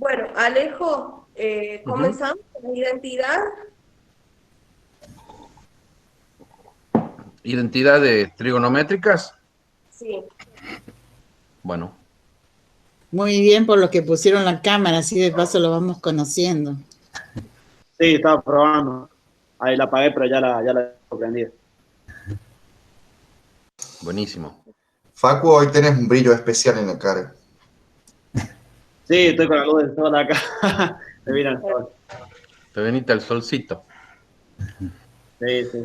Bueno, Alejo, Ujú. comenzamos con la identidad. Identidades trigonométricas. Sí. Bueno, Muy bien por lo que pusieron la cámara, así de paso lo vamos conociendo. Sí, estaba probando. Ahí la apagué, pero ya la prendí. buenísimo. Facu, hoy tenés un brillo especial en la cara. Sí, estoy con la luz del sol acá. Me viene el sol. Te venite el solcito. Sí, sí.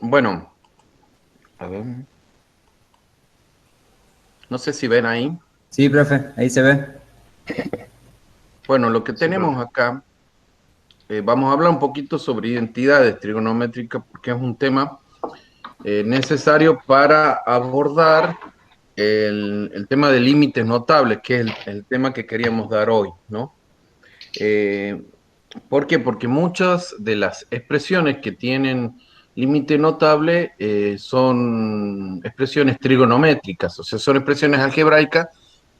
Bueno, a ver. No sé si ven ahí. Sí, profe, ahí se ve. Bueno, lo que tenemos acá, vamos a hablar un poquito sobre identidades trigonométricas porque es un tema necesario para abordar el tema de límites notables, que es el tema que queríamos dar hoy, ¿no? Eh, ¿Por qué? Porque muchas de las expresiones que tienen límite notable son expresiones trigonométricas, o sea, son expresiones algebraicas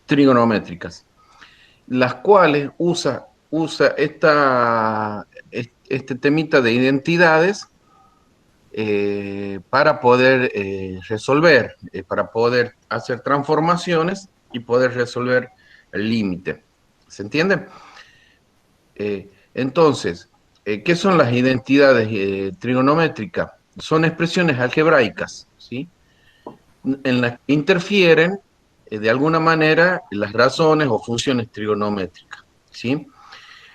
trigonométricas, las cuales usa este temita de identidades para poder resolver, para poder hacer transformaciones y poder resolver el límite. ¿Se entiende? Entonces, ¿qué son las identidades trigonométricas? Son expresiones algebraicas, ¿sí? En las que interfieren de alguna manera las razones o funciones trigonométricas, ¿sí?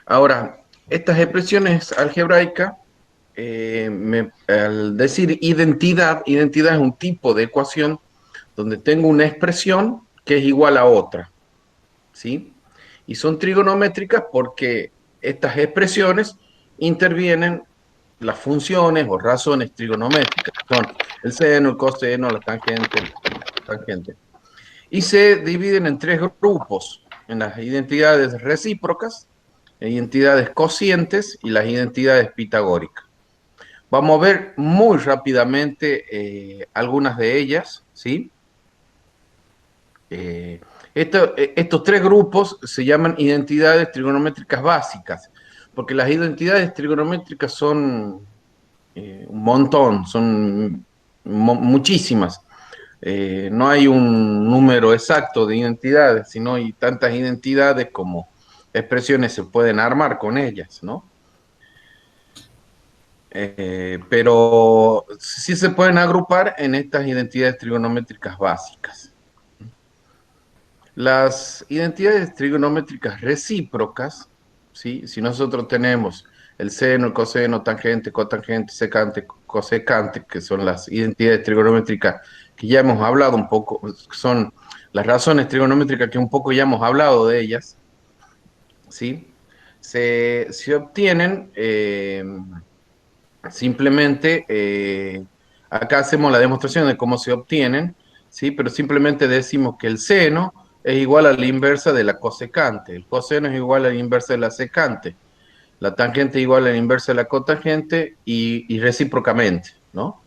Ahora, estas expresiones algebraicas, al decir identidad, identidad es un tipo de ecuación donde tengo una expresión que es igual a otra, ¿sí? Y son trigonométricas porque estas expresiones intervienen las funciones o razones trigonométricas, son el seno, el coseno, la tangente. Y se dividen en tres grupos, en las identidades recíprocas, identidades cocientes y las identidades pitagóricas. Vamos a ver muy rápidamente algunas de ellas, ¿sí? Estos tres grupos se llaman identidades trigonométricas básicas, porque las identidades trigonométricas son un montón, son muchísimas. No hay un número exacto de identidades, sino hay tantas identidades como expresiones se pueden armar con ellas, ¿no? Pero sí se pueden agrupar en estas identidades trigonométricas básicas. Las identidades trigonométricas recíprocas, ¿sí? Si nosotros tenemos el seno, el coseno, tangente, cotangente, secante, cosecante, que son las identidades trigonométricas que ya hemos hablado un poco, son las razones trigonométricas que un poco ya hemos hablado de ellas, ¿sí? Se obtienen simplemente, acá hacemos la demostración de cómo se obtienen, ¿sí? Pero simplemente decimos que el seno es igual a la inversa de la cosecante, el coseno es igual a la inversa de la secante, la tangente es igual a la inversa de la cotangente y recíprocamente, ¿no?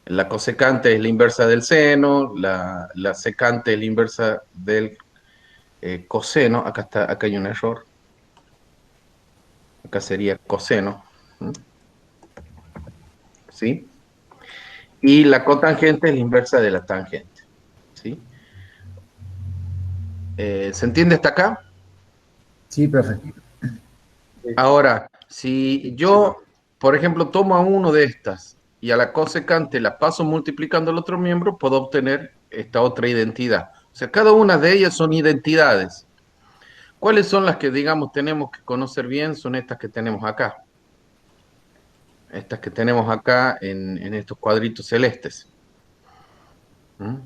La cosecante es la inversa del seno, la secante es la inversa del coseno, acá hay un error, acá sería coseno, ¿sí? Y la cotangente es la inversa de la tangente, ¿sí? ¿Se entiende hasta acá? Sí, profe. Ahora, si yo, por ejemplo, tomo a uno de estas y a la cosecante la paso multiplicando el otro miembro, puedo obtener esta otra identidad. O sea, cada una de ellas son identidades. ¿Cuáles son las que, digamos, tenemos que conocer bien? Son estas que tenemos acá. Estas que tenemos acá en estos cuadritos celestes. ¿Mm?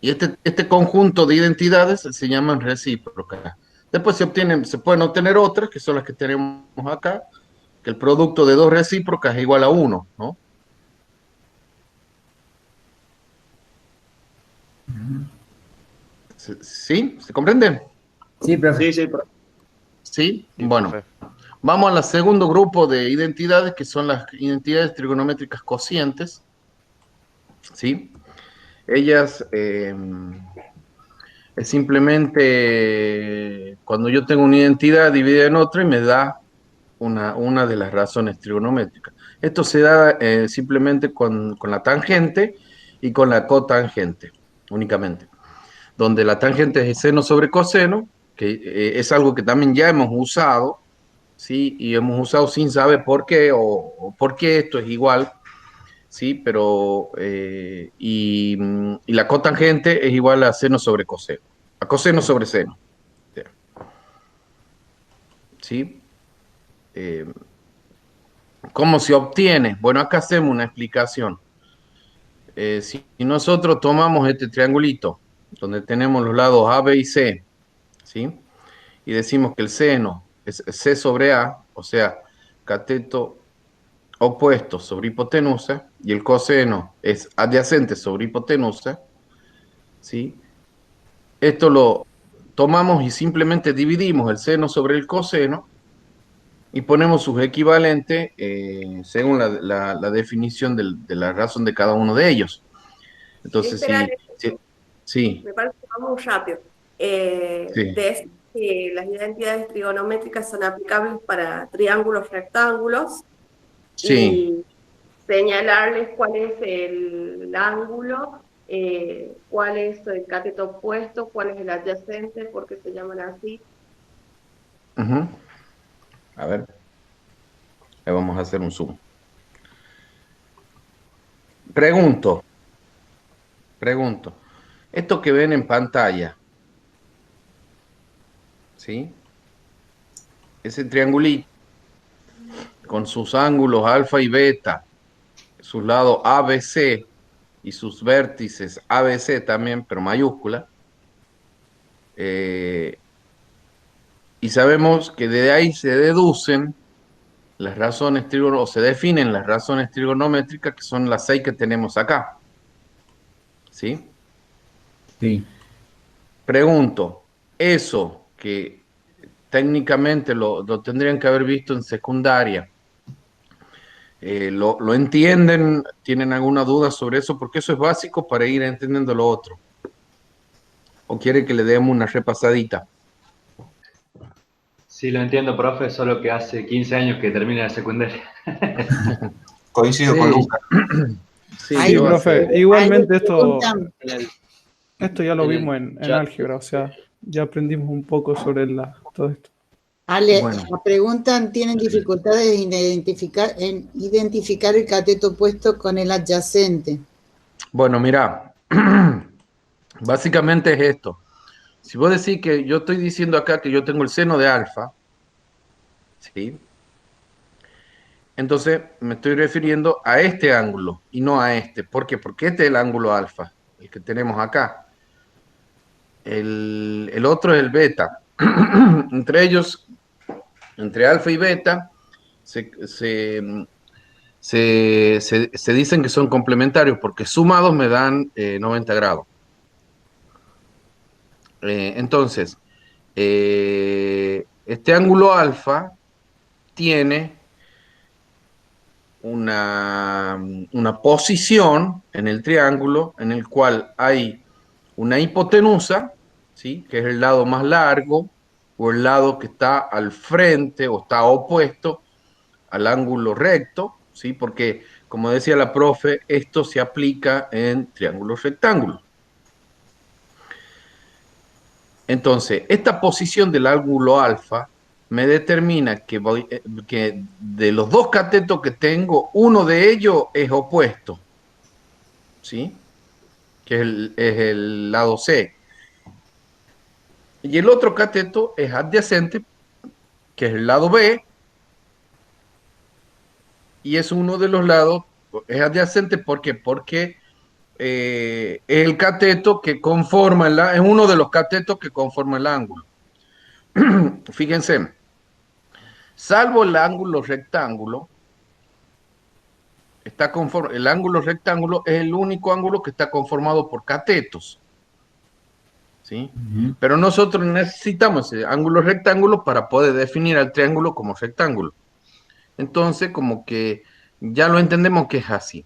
Y este conjunto de identidades se llaman recíprocas. Después se pueden obtener otras, que son las que tenemos acá, que el producto de dos recíprocas es igual a uno, ¿no? ¿Sí? ¿Se comprende? Sí, profe. Sí, sí, pero Sí. Sí, Bueno, profe. vamos al segundo grupo de identidades, que son las identidades trigonométricas cocientes, ¿sí? Ellas Es simplemente cuando yo tengo una identidad dividida en otra y me da una de las razones trigonométricas. Esto se da simplemente con la tangente y con la cotangente, únicamente. Donde la tangente es seno sobre coseno, que es algo que también ya hemos usado, ¿sí? Y hemos usado sin saber por qué o por qué esto es igual, ¿sí? Pero, y la cotangente es igual a seno sobre coseno, a coseno sobre seno, ¿sí? ¿Cómo se obtiene? Bueno, acá hacemos una explicación. Si nosotros tomamos este triangulito, donde tenemos los lados A, B y C, ¿sí? Y decimos que el seno es C sobre A, o sea, cateto opuesto sobre hipotenusa, y el coseno es adyacente sobre hipotenusa, ¿sí? Esto lo tomamos y simplemente dividimos el seno sobre el coseno y ponemos sus equivalentes según la definición de la razón de cada uno de ellos. Entonces, Espera, sí, me parece que va muy rápido. sí, De que las identidades trigonométricas son aplicables para triángulos rectángulos sí. y señalarles cuál es el ángulo, cuál es el cateto opuesto, cuál es el adyacente, por qué se llaman así. Ujú. A ver, ahí vamos a hacer un zoom. Pregunto, esto que ven en pantalla, ¿sí? Ese triangulito con sus ángulos alfa y beta, sus lados ABC y sus vértices ABC también, pero mayúscula. Y sabemos que de ahí se deducen las razones trigonométricas, o se definen las razones trigonométricas, que son las 6 que tenemos acá. ¿Sí? Sí. Pregunto, eso que técnicamente lo tendrían que haber visto en secundaria, ¿lo entienden? ¿Tienen alguna duda sobre eso? Porque eso es básico para ir entendiendo lo otro. ¿O quiere que le demos una repasadita? Sí, lo entiendo, profe, solo que hace 15 años que termina la secundaria. Coincido Sí. con Lucas. Sí, Ay, Sí, yo profe, hace- igualmente Ahí preguntan, esto ya lo en el vimos en chat. álgebra, o sea, ya aprendimos un poco sobre todo esto. Ale, Bueno. preguntan, ¿tienen dificultades en identificar el cateto opuesto con el adyacente? Bueno, mira, básicamente es esto. Si vos decís que yo estoy diciendo acá que yo tengo el seno de alfa, ¿sí? Entonces me estoy refiriendo a este ángulo y no a este. ¿Por qué? Porque este es el ángulo alfa, el que tenemos acá. El otro es el beta. Entre ellos, entre alfa y beta, se dicen que son complementarios porque sumados me dan 90 grados. Entonces, este ángulo alfa tiene una posición en el triángulo en el cual hay una hipotenusa, ¿sí? Que es el lado más largo o el lado que está al frente o está opuesto al ángulo recto, ¿sí? Porque, como decía la profe, esto se aplica en triángulos rectángulos. Entonces, esta posición del ángulo alfa me determina que de los dos catetos que tengo, uno de ellos es opuesto, ¿sí? Que es el lado C. Y el otro cateto es adyacente, que es el lado B, y es uno de los lados, es adyacente, ¿por qué? Porque es el cateto que conforma, es uno de los catetos que conforma el ángulo. Fíjense, salvo el ángulo rectángulo, el ángulo rectángulo es el único ángulo que está conformado por catetos, ¿sí? Ujú. Pero nosotros necesitamos ese ángulo rectángulo para poder definir al triángulo como rectángulo. Entonces, como que ya lo entendemos que es así.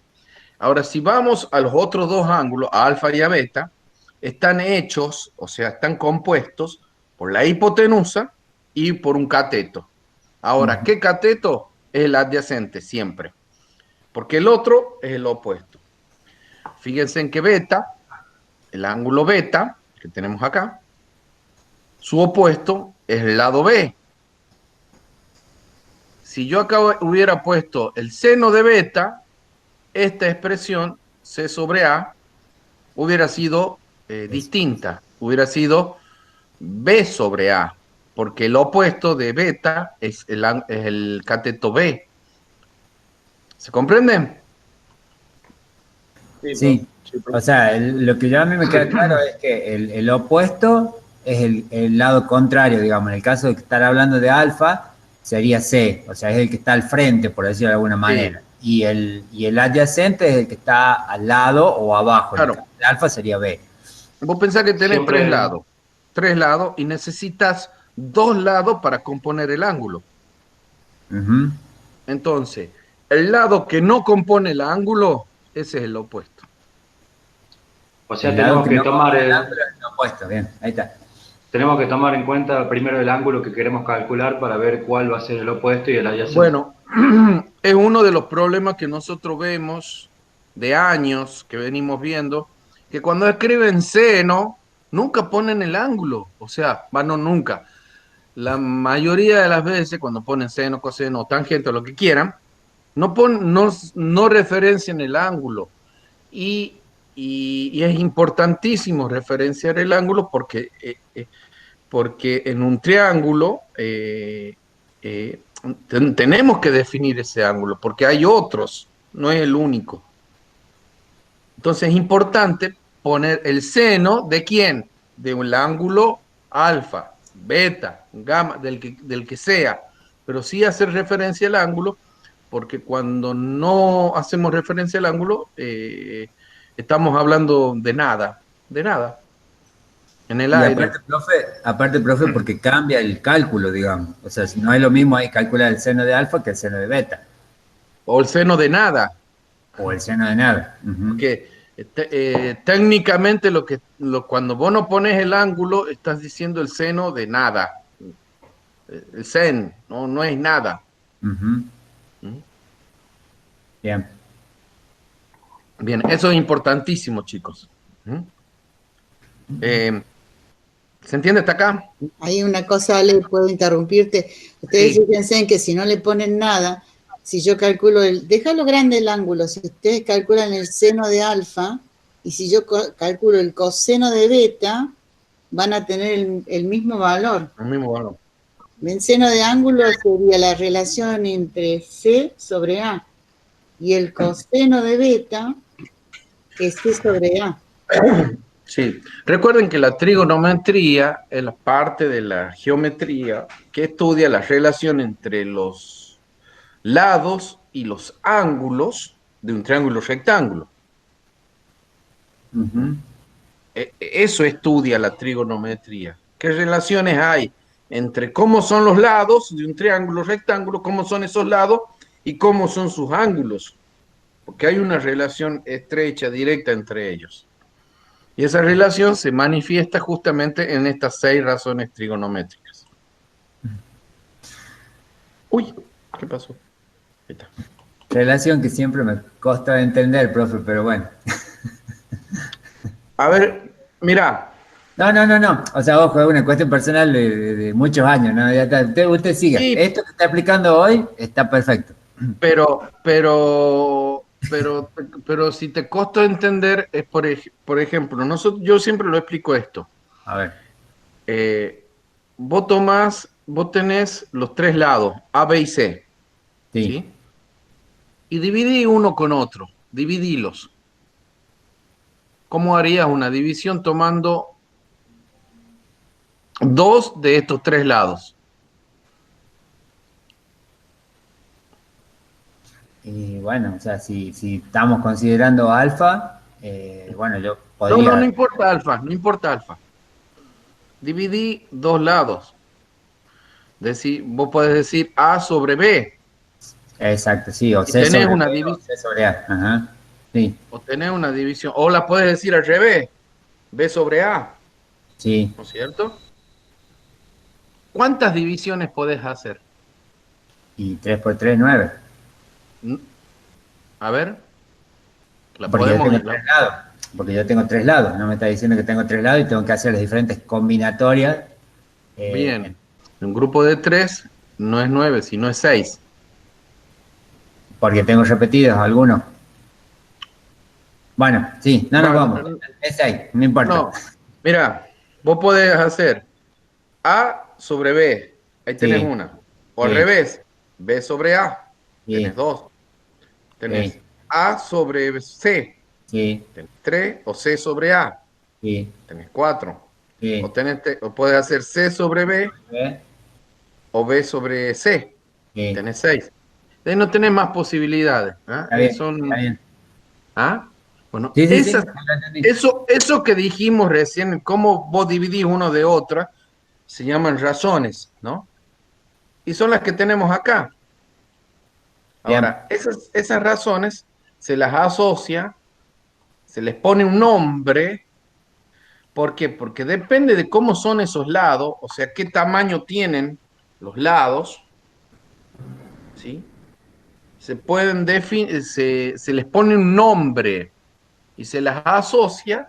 Ahora, si vamos a los otros dos ángulos, a alfa y a beta, están hechos, o sea, están compuestos por la hipotenusa y por un cateto. Ahora, ¿qué cateto? Es el adyacente siempre, porque el otro es el opuesto. Fíjense en que beta, el ángulo beta que tenemos acá, su opuesto es el lado B. Si yo acá hubiera puesto el seno de beta, esta expresión C sobre A hubiera sido distinta, hubiera sido B sobre A, porque el opuesto de beta es el cateto B. ¿Se comprende? Sí, o sea, lo que yo a mí me queda claro es que el opuesto es el lado contrario, digamos. En el caso de estar hablando de alfa, sería C, o sea, es el que está al frente, por decirlo de alguna manera. Y el adyacente es el que está al lado o abajo. Claro. El alfa sería B. Vos pensás que tenés Siempre- tres lados, y necesitas 2 lados para componer el ángulo. Ujú. Entonces, el lado que no compone el ángulo, ese es el opuesto. O sea, El lado tenemos que no tomar compone el ángulo es el opuesto. Bien, ahí está. tenemos que tomar en cuenta primero el ángulo que queremos calcular para ver cuál va a ser el opuesto y el adyacente. Bueno, es uno de los problemas que nosotros vemos de años que venimos viendo, que cuando escriben seno, nunca ponen el ángulo. O sea, bueno, nunca. La mayoría de las veces, cuando ponen seno, coseno, tangente o lo que quieran, no referencian el ángulo. Y es importantísimo referenciar el ángulo porque en un triángulo tenemos que definir ese ángulo, porque hay otros, no es el único. Entonces es importante poner el seno de quién, de un ángulo alfa, beta, gamma, del que sea, pero sí hacer referencia al ángulo, porque cuando no hacemos referencia al ángulo, estamos hablando de nada, en el Y aire. aparte, profe, porque cambia el cálculo, digamos. O sea, si no es lo mismo ahí calcular el seno de alfa que el seno de beta. O el seno de nada, O el seno de nada. Ujú. porque técnicamente cuando vos no pones el ángulo, estás diciendo el seno de nada. El sen, no es nada. Ujú. ¿Mm? Bien. Bien, eso es importantísimo, chicos. ¿Mm? ¿Se entiende hasta acá? Hay una cosa, Ale, puedo interrumpirte. Ustedes Sí. fíjense en que si no le ponen nada, si yo calculo déjalo grande el ángulo, si ustedes calculan el seno de alfa, y si yo calculo el coseno de beta, van a tener el mismo valor. El mismo valor. El seno de ángulo sería la relación entre C sobre A, y el coseno de beta es C sobre A. Sí. Recuerden que la trigonometría es la parte de la geometría que estudia la relación entre los lados y los ángulos de un triángulo rectángulo. Ujú. Eso estudia la trigonometría. ¿Qué relaciones hay entre cómo son los lados de un triángulo rectángulo, cómo son esos lados y cómo son sus ángulos? Porque hay una relación estrecha, directa entre ellos. Y esa relación se manifiesta justamente en estas 6 razones trigonométricas. Uy, ¿qué pasó? Ahí está. Relación que siempre me costó entender, profe, pero bueno. A ver, mira, No. O sea, ojo, es una cuestión personal de muchos años, ¿no? Ya está. Usted siga. Sí. Esto que está explicando hoy está perfecto. pero si te costó entender, es por ejemplo, yo siempre lo explico esto. A ver. Vos tenés los 3 lados, A, B y C, Sí. ¿sí? Y dividí uno con otro, dividilos. ¿Cómo harías una división tomando 2 de estos 3 lados? Y bueno, o sea, si estamos considerando alfa, bueno, yo podría... No importa alfa, no importa alfa. Dividí 2 lados. Vos podés decir A sobre B. Exacto, sí, o Y C tenés sobre una B o división. C sobre A. Ajá, sí. O tenés una división. O la puedes decir al revés. B sobre A, Sí. ¿no es cierto? ¿Cuántas divisiones podés hacer? Y 3 por 3, 9. A ver, la Porque yo podemos... tengo 3 lados. Porque yo tengo 3 lados. No me está diciendo que tengo 3 lados y tengo que hacer las diferentes combinatorias. Bien, un grupo de 3 no es 9, sino es 6. Porque tengo repetidos algunos. Bueno, sí, no nos Bueno, vamos. Es 6, no importa. no, mira, vos podés hacer A sobre B, ahí tenés Sí, una. O al sí, revés, B sobre A, tenés sí, 2. Tenés sí, A sobre C, sí, tenés 3, o C sobre A, sí, tenés 4. O, sí. o puedes hacer C sobre B ¿Eh? o B sobre C, Sí. tenés 6. Ahí no tenés más posibilidades. ¿Ah? Está bien, está Son, bien. ¿ah? Bueno, Sí, sí, sí, ya lo entendí. eso que dijimos recién, cómo vos dividís uno de otra, se llaman razones, ¿no? Y son las que tenemos acá. Bien. Ahora, esas razones se las asocia, se les pone un nombre. ¿Por qué? Porque depende de cómo son esos lados, o sea, qué tamaño tienen los lados, ¿sí? Se pueden definir, se les pone un nombre y se las asocia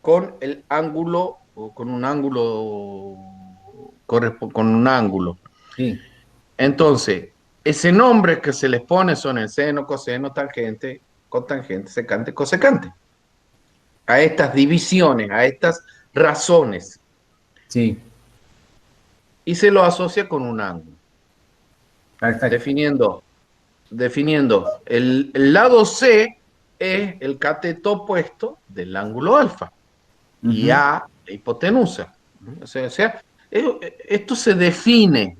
con el ángulo o con un ángulo con un ángulo. Sí. Entonces, ese nombre que se les pone son el seno, coseno, tangente, cotangente, secante, cosecante. A estas divisiones, a estas razones. Sí. Y se lo asocia con un ángulo. Perfecto. Definiendo el lado C es el cateto opuesto del ángulo alfa y Ujú, A la hipotenusa. O sea, esto se define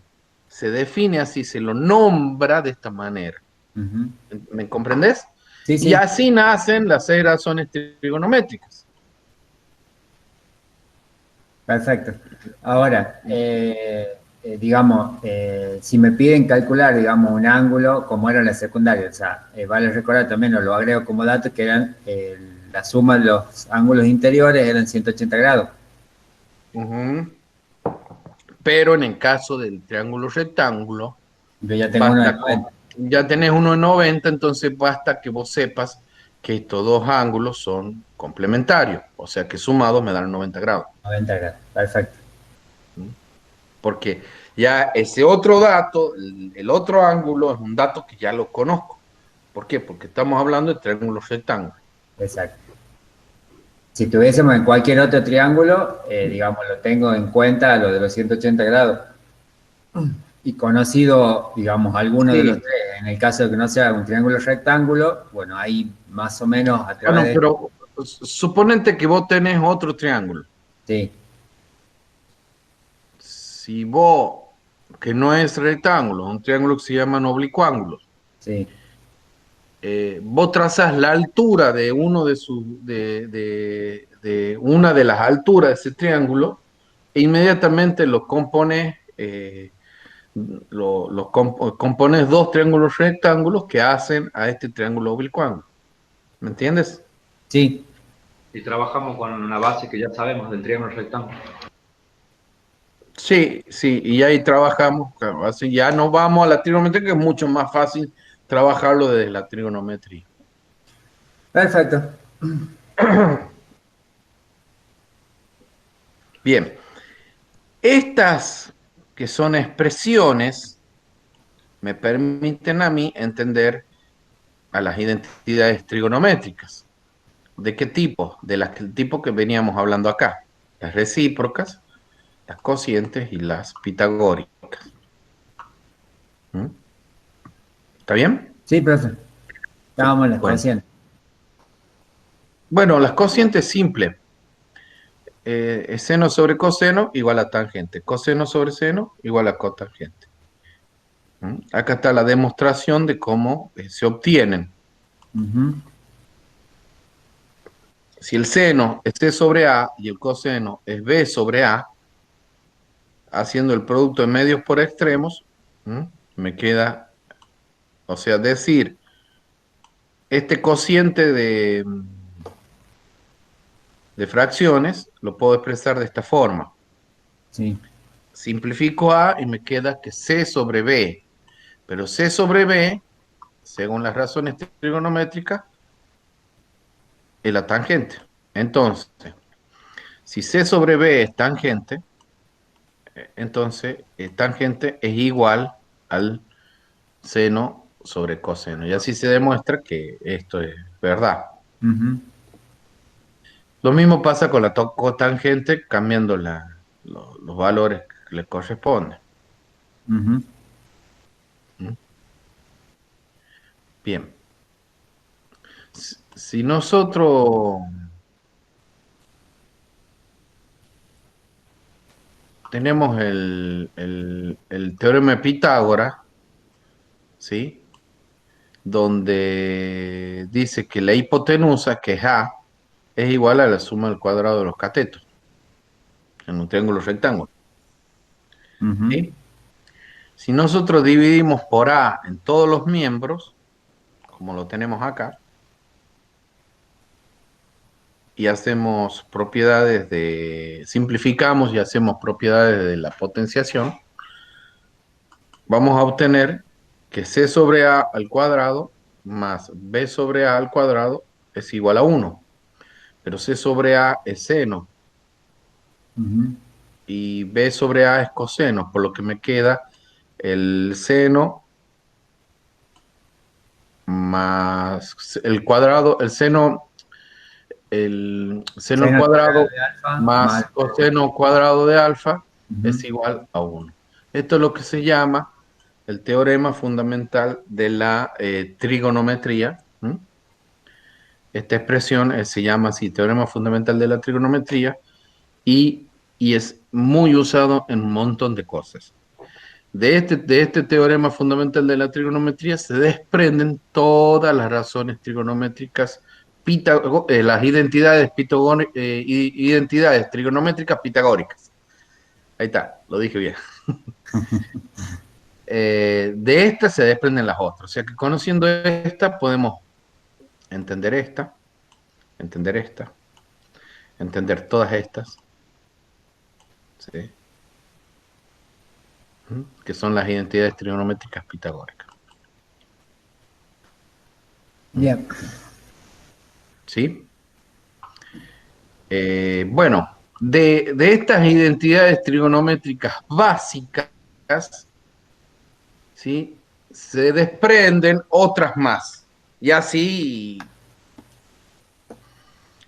así, se lo nombra de esta manera. ujú. ¿Me comprendés? Sí, Y sí. así nacen las 6 razones trigonométricas. Perfecto. Ahora, digamos, si me piden calcular, digamos, un ángulo como era en la secundaria, o sea, vale recordar también, o lo agrego como dato, que eran la suma de los ángulos interiores eran 180 grados. Ujú. Pero en el caso del triángulo rectángulo, Yo ya tengo uno de basta 90. ya tenés uno de 90, entonces basta que vos sepas que estos dos ángulos son complementarios, o sea que sumados me dan 90 grados. 90 grados. Perfecto. ¿Mm? Porque ya ese otro dato, el otro ángulo, es un dato que ya lo conozco. ¿Por qué? Porque estamos hablando de triángulos rectángulos. Exacto. Si tuviésemos en cualquier otro triángulo, digamos, lo tengo en cuenta lo de los 180 grados. Y conocido, digamos, alguno de los Sí, tres, en el caso de que no sea un triángulo rectángulo, bueno, ahí más o menos a través bueno, de... pero suponete que vos tenés otro triángulo. Sí, Si vos, que no es rectángulo, es un triángulo que se llaman oblicuángulos, sí, vos trazas la altura de uno de una de las alturas de ese triángulo e inmediatamente lo compones, compones dos triángulos rectángulos que hacen a este triángulo oblicuángulo. ¿Me entiendes? sí, Y trabajamos con una base que ya sabemos del triángulo rectángulo. Sí, sí, y ahí trabajamos, claro, así ya no vamos a la trigonometría, que es mucho más fácil trabajarlo desde la trigonometría. perfecto. Bien, estas que son expresiones me permiten a mí entender a las identidades trigonométricas. ¿De qué tipo? De las del tipo que veníamos hablando acá. Las recíprocas, las cocientes y las pitagóricas. ¿Mm? ¿Está bien? Sí, profe. Estábamos las Bueno, cocientes. bueno, las cocientes simples. Seno sobre coseno igual a tangente. Coseno sobre seno igual a cotangente. ¿Mm? Acá está la demostración de cómo se obtienen. Ujú, Si el seno es C sobre A y el coseno es B sobre A, haciendo el producto de medios por extremos, me queda, o sea, decir, este cociente de fracciones, lo puedo expresar de esta forma. Sí. Simplifico A y me queda que C sobre B. Pero C sobre B, según las razones trigonométricas, es la tangente. Entonces, si C sobre B es tangente, entonces tangente es igual al seno sobre coseno. Y así se demuestra que esto es verdad. Ujú. Lo mismo pasa con la cotangente, cambiando los valores que le corresponden. Ujú. ¿Mm? Bien. Si nosotros tenemos el teorema de Pitágoras, ¿sí? Donde dice que la hipotenusa, que es A, es igual a la suma del cuadrado de los catetos en un triángulo rectángulo. Ujú. ¿Sí? Si nosotros dividimos por A en todos los miembros, como lo tenemos acá, y hacemos propiedades simplificamos y hacemos propiedades de la potenciación, vamos a obtener que C sobre A al cuadrado más B sobre A al cuadrado es igual a 1. Pero C sobre A es seno Ujú. y B sobre A es coseno, por lo que me queda el seno más el cuadrado, el seno al Seno al cuadrado cuadrado de alfa más más. coseno cuadrado de alfa Ujú. es igual a 1. Esto es lo que se llama el teorema fundamental de la trigonometría. ¿Mm? Esta expresión se llama así, teorema fundamental de la trigonometría, y es muy usado en un montón de cosas. De este teorema fundamental de la trigonometría se desprenden todas las razones trigonométricas, las identidades trigonométricas pitagóricas. Ahí está, lo dije bien. De esta se desprenden las otras. O sea que conociendo esta podemos entender esta, entender esta, entender todas estas, ¿sí? Que son las identidades trigonométricas pitagóricas. Bien. ¿Sí? Bueno, de estas identidades trigonométricas básicas, ¿sí? Se desprenden otras más. Y así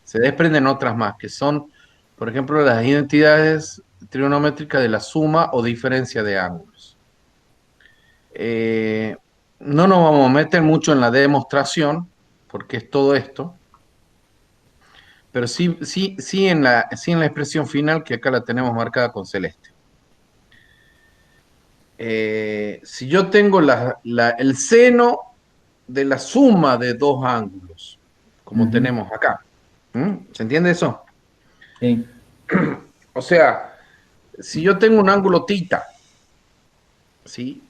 se desprenden otras más, que son, por ejemplo, las identidades trigonométricas de la suma o diferencia de ángulos. No nos vamos a meter mucho en la demostración, porque es todo esto, pero sí en la expresión final, que acá la tenemos marcada con celeste. Si yo tengo el seno de la suma de dos ángulos, como Ujú. tenemos acá, ¿se entiende eso? Sí. O sea, si yo tengo un ángulo tita, ¿sí?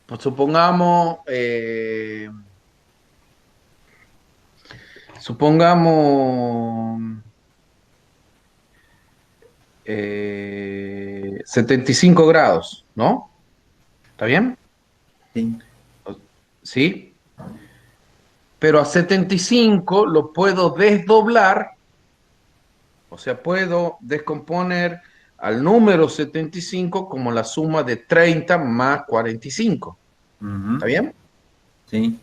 Pues supongamos 75 grados, ¿no? ¿Está bien? Sí. ¿Sí? Pero a 75 lo puedo desdoblar, o sea, puedo descomponer al número 75 como la suma de 30 más 45. Ujú. ¿Está bien? Sí.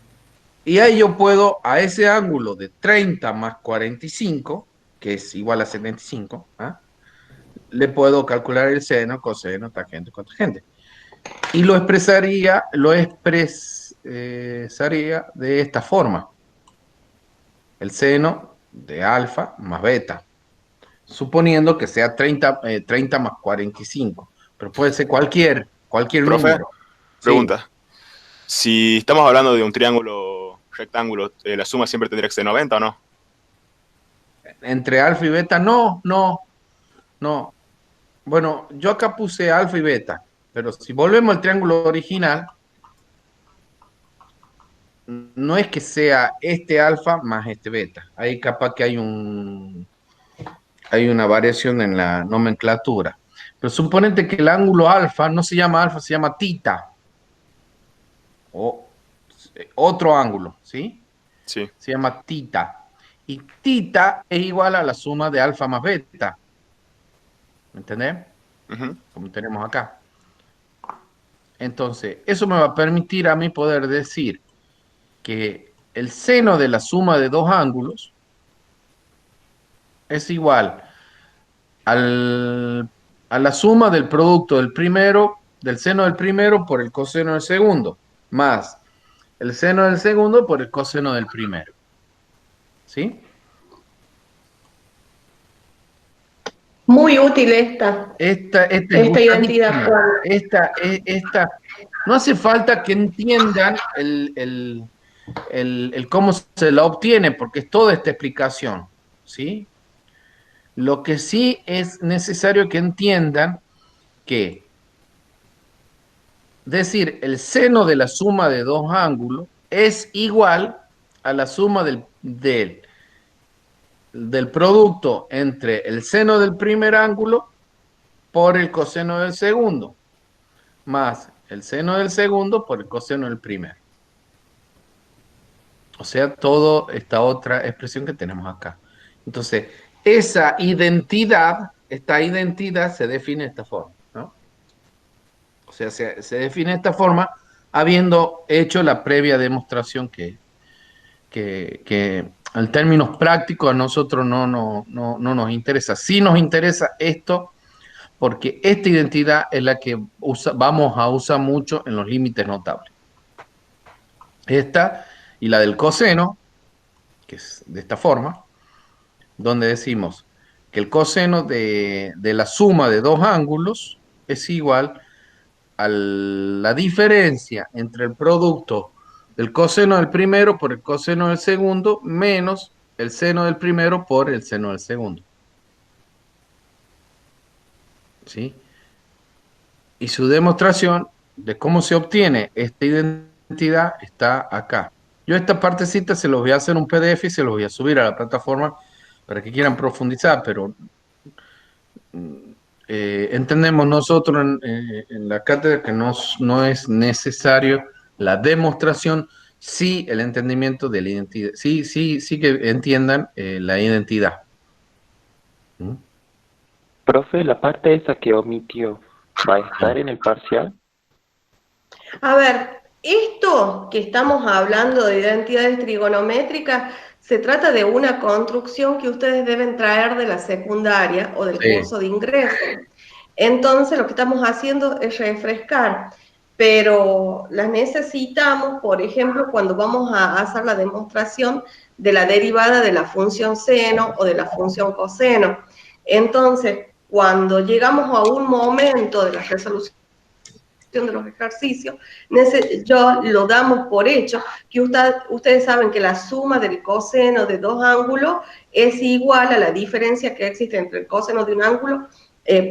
Y ahí yo puedo, a ese ángulo de 30 más 45, que es igual a 75, ¿ah? Le puedo calcular el seno, coseno, tangente, cotangente. Y lo expresaría de esta forma. El seno de alfa más beta, suponiendo que sea 30 más 45, pero puede ser cualquier Profe, número. Sí, pregunta. Si estamos hablando de un triángulo rectángulo, ¿la suma siempre tendría que ser 90 o no? entre alfa y beta, no. Bueno, yo acá puse alfa y beta, pero si volvemos al triángulo original, no es que sea este alfa más este beta. Ahí capaz que hay un hay una variación en la nomenclatura. Pero suponete que el ángulo alfa no se llama alfa, se llama tita. O otro ángulo, ¿sí? Sí. Se llama tita. Y tita es igual a la suma de alfa más beta. ¿Me entendés? Ujú. Como tenemos acá. Entonces, eso me va a permitir a mí poder decir que el seno de la suma de dos ángulos es igual a la suma del producto del primero, del seno del primero por el coseno del segundo, más el seno del segundo por el coseno del primero. ¿Sí? Muy útil esta Esta identidad. no hace falta que entiendan el cómo se la obtiene, porque es toda esta explicación, ¿sí? Lo que sí es necesario que entiendan que decir el seno de la suma de dos ángulos es igual a la suma del producto entre el seno del primer ángulo por el coseno del segundo, más el seno del segundo por el coseno del primero. O sea, toda esta otra expresión que tenemos acá. Entonces, esta identidad se define de esta forma, ¿no? O sea, se define de esta forma habiendo hecho la previa demostración que en términos prácticos a nosotros no nos interesa. Sí nos interesa esto porque esta identidad es la que vamos a usar mucho en los límites notables. Esta y la del coseno, que es de esta forma, donde decimos que el coseno de la suma de dos ángulos es igual a la diferencia entre el producto del coseno del primero por el coseno del segundo menos el seno del primero por el seno del segundo. ¿Sí? Y su demostración de cómo se obtiene esta identidad está acá. Yo esta partecita se los voy a hacer un PDF y se los voy a subir a la plataforma para que quieran profundizar, pero entendemos nosotros en la cátedra que no es necesario la demostración, sí el entendimiento de la identidad, sí que entiendan la identidad. ¿Mm? Profe, la parte esa que omitió, ¿va a estar en el parcial? A ver, esto que estamos hablando de identidades trigonométricas, se trata de una construcción que ustedes deben traer de la secundaria o del curso de ingreso. Entonces, lo que estamos haciendo es refrescar, pero las necesitamos, por ejemplo, cuando vamos a hacer la demostración de la derivada de la función seno o de la función coseno. Entonces, cuando llegamos a un momento de la resolución de los ejercicios, yo lo damos por hecho, que ustedes saben que la suma del coseno de dos ángulos es igual a la diferencia que existe entre el coseno de un ángulo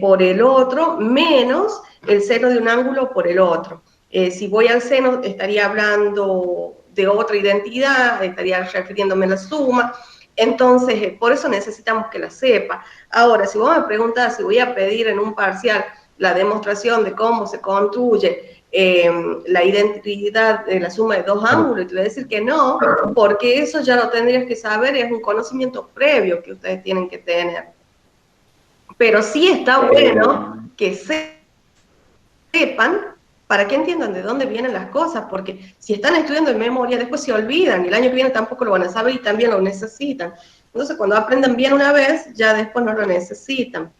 por el otro, menos el seno de un ángulo por el otro. Si voy al seno, estaría hablando de otra identidad, estaría refiriéndome a la suma. Entonces, por eso necesitamos que la sepa. Ahora, si vos me preguntas si voy a pedir en un parcial la demostración de cómo se construye la identidad de la suma de dos ángulos, y te voy a decir que no, porque eso ya lo tendrías que saber, es un conocimiento previo que ustedes tienen que tener. Pero sí está bueno que sepan para que entiendan de dónde vienen las cosas, porque si están estudiando en memoria, después se olvidan, y el año que viene tampoco lo van a saber y también lo necesitan. Entonces, cuando aprendan bien una vez, ya después no lo necesitan.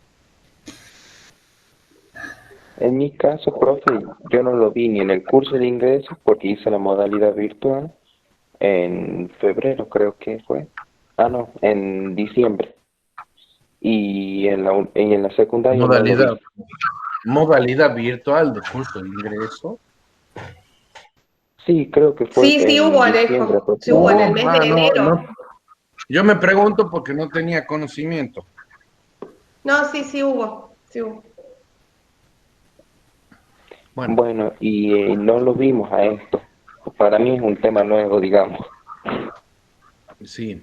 En mi caso, profe, yo no lo vi ni en el curso de ingreso porque hice la modalidad virtual en febrero, creo que fue. Ah, no, en diciembre. Y en la secundaria Modalidad, no lo vi. Modalidad virtual de curso de ingreso. Sí, creo que fue sí hubo, Alejo. Sí hubo en el mes de enero. Yo me pregunto porque no tenía conocimiento. No, sí hubo. Sí hubo. Bueno, y no lo vimos a esto. Para mí es un tema nuevo, digamos. Sí.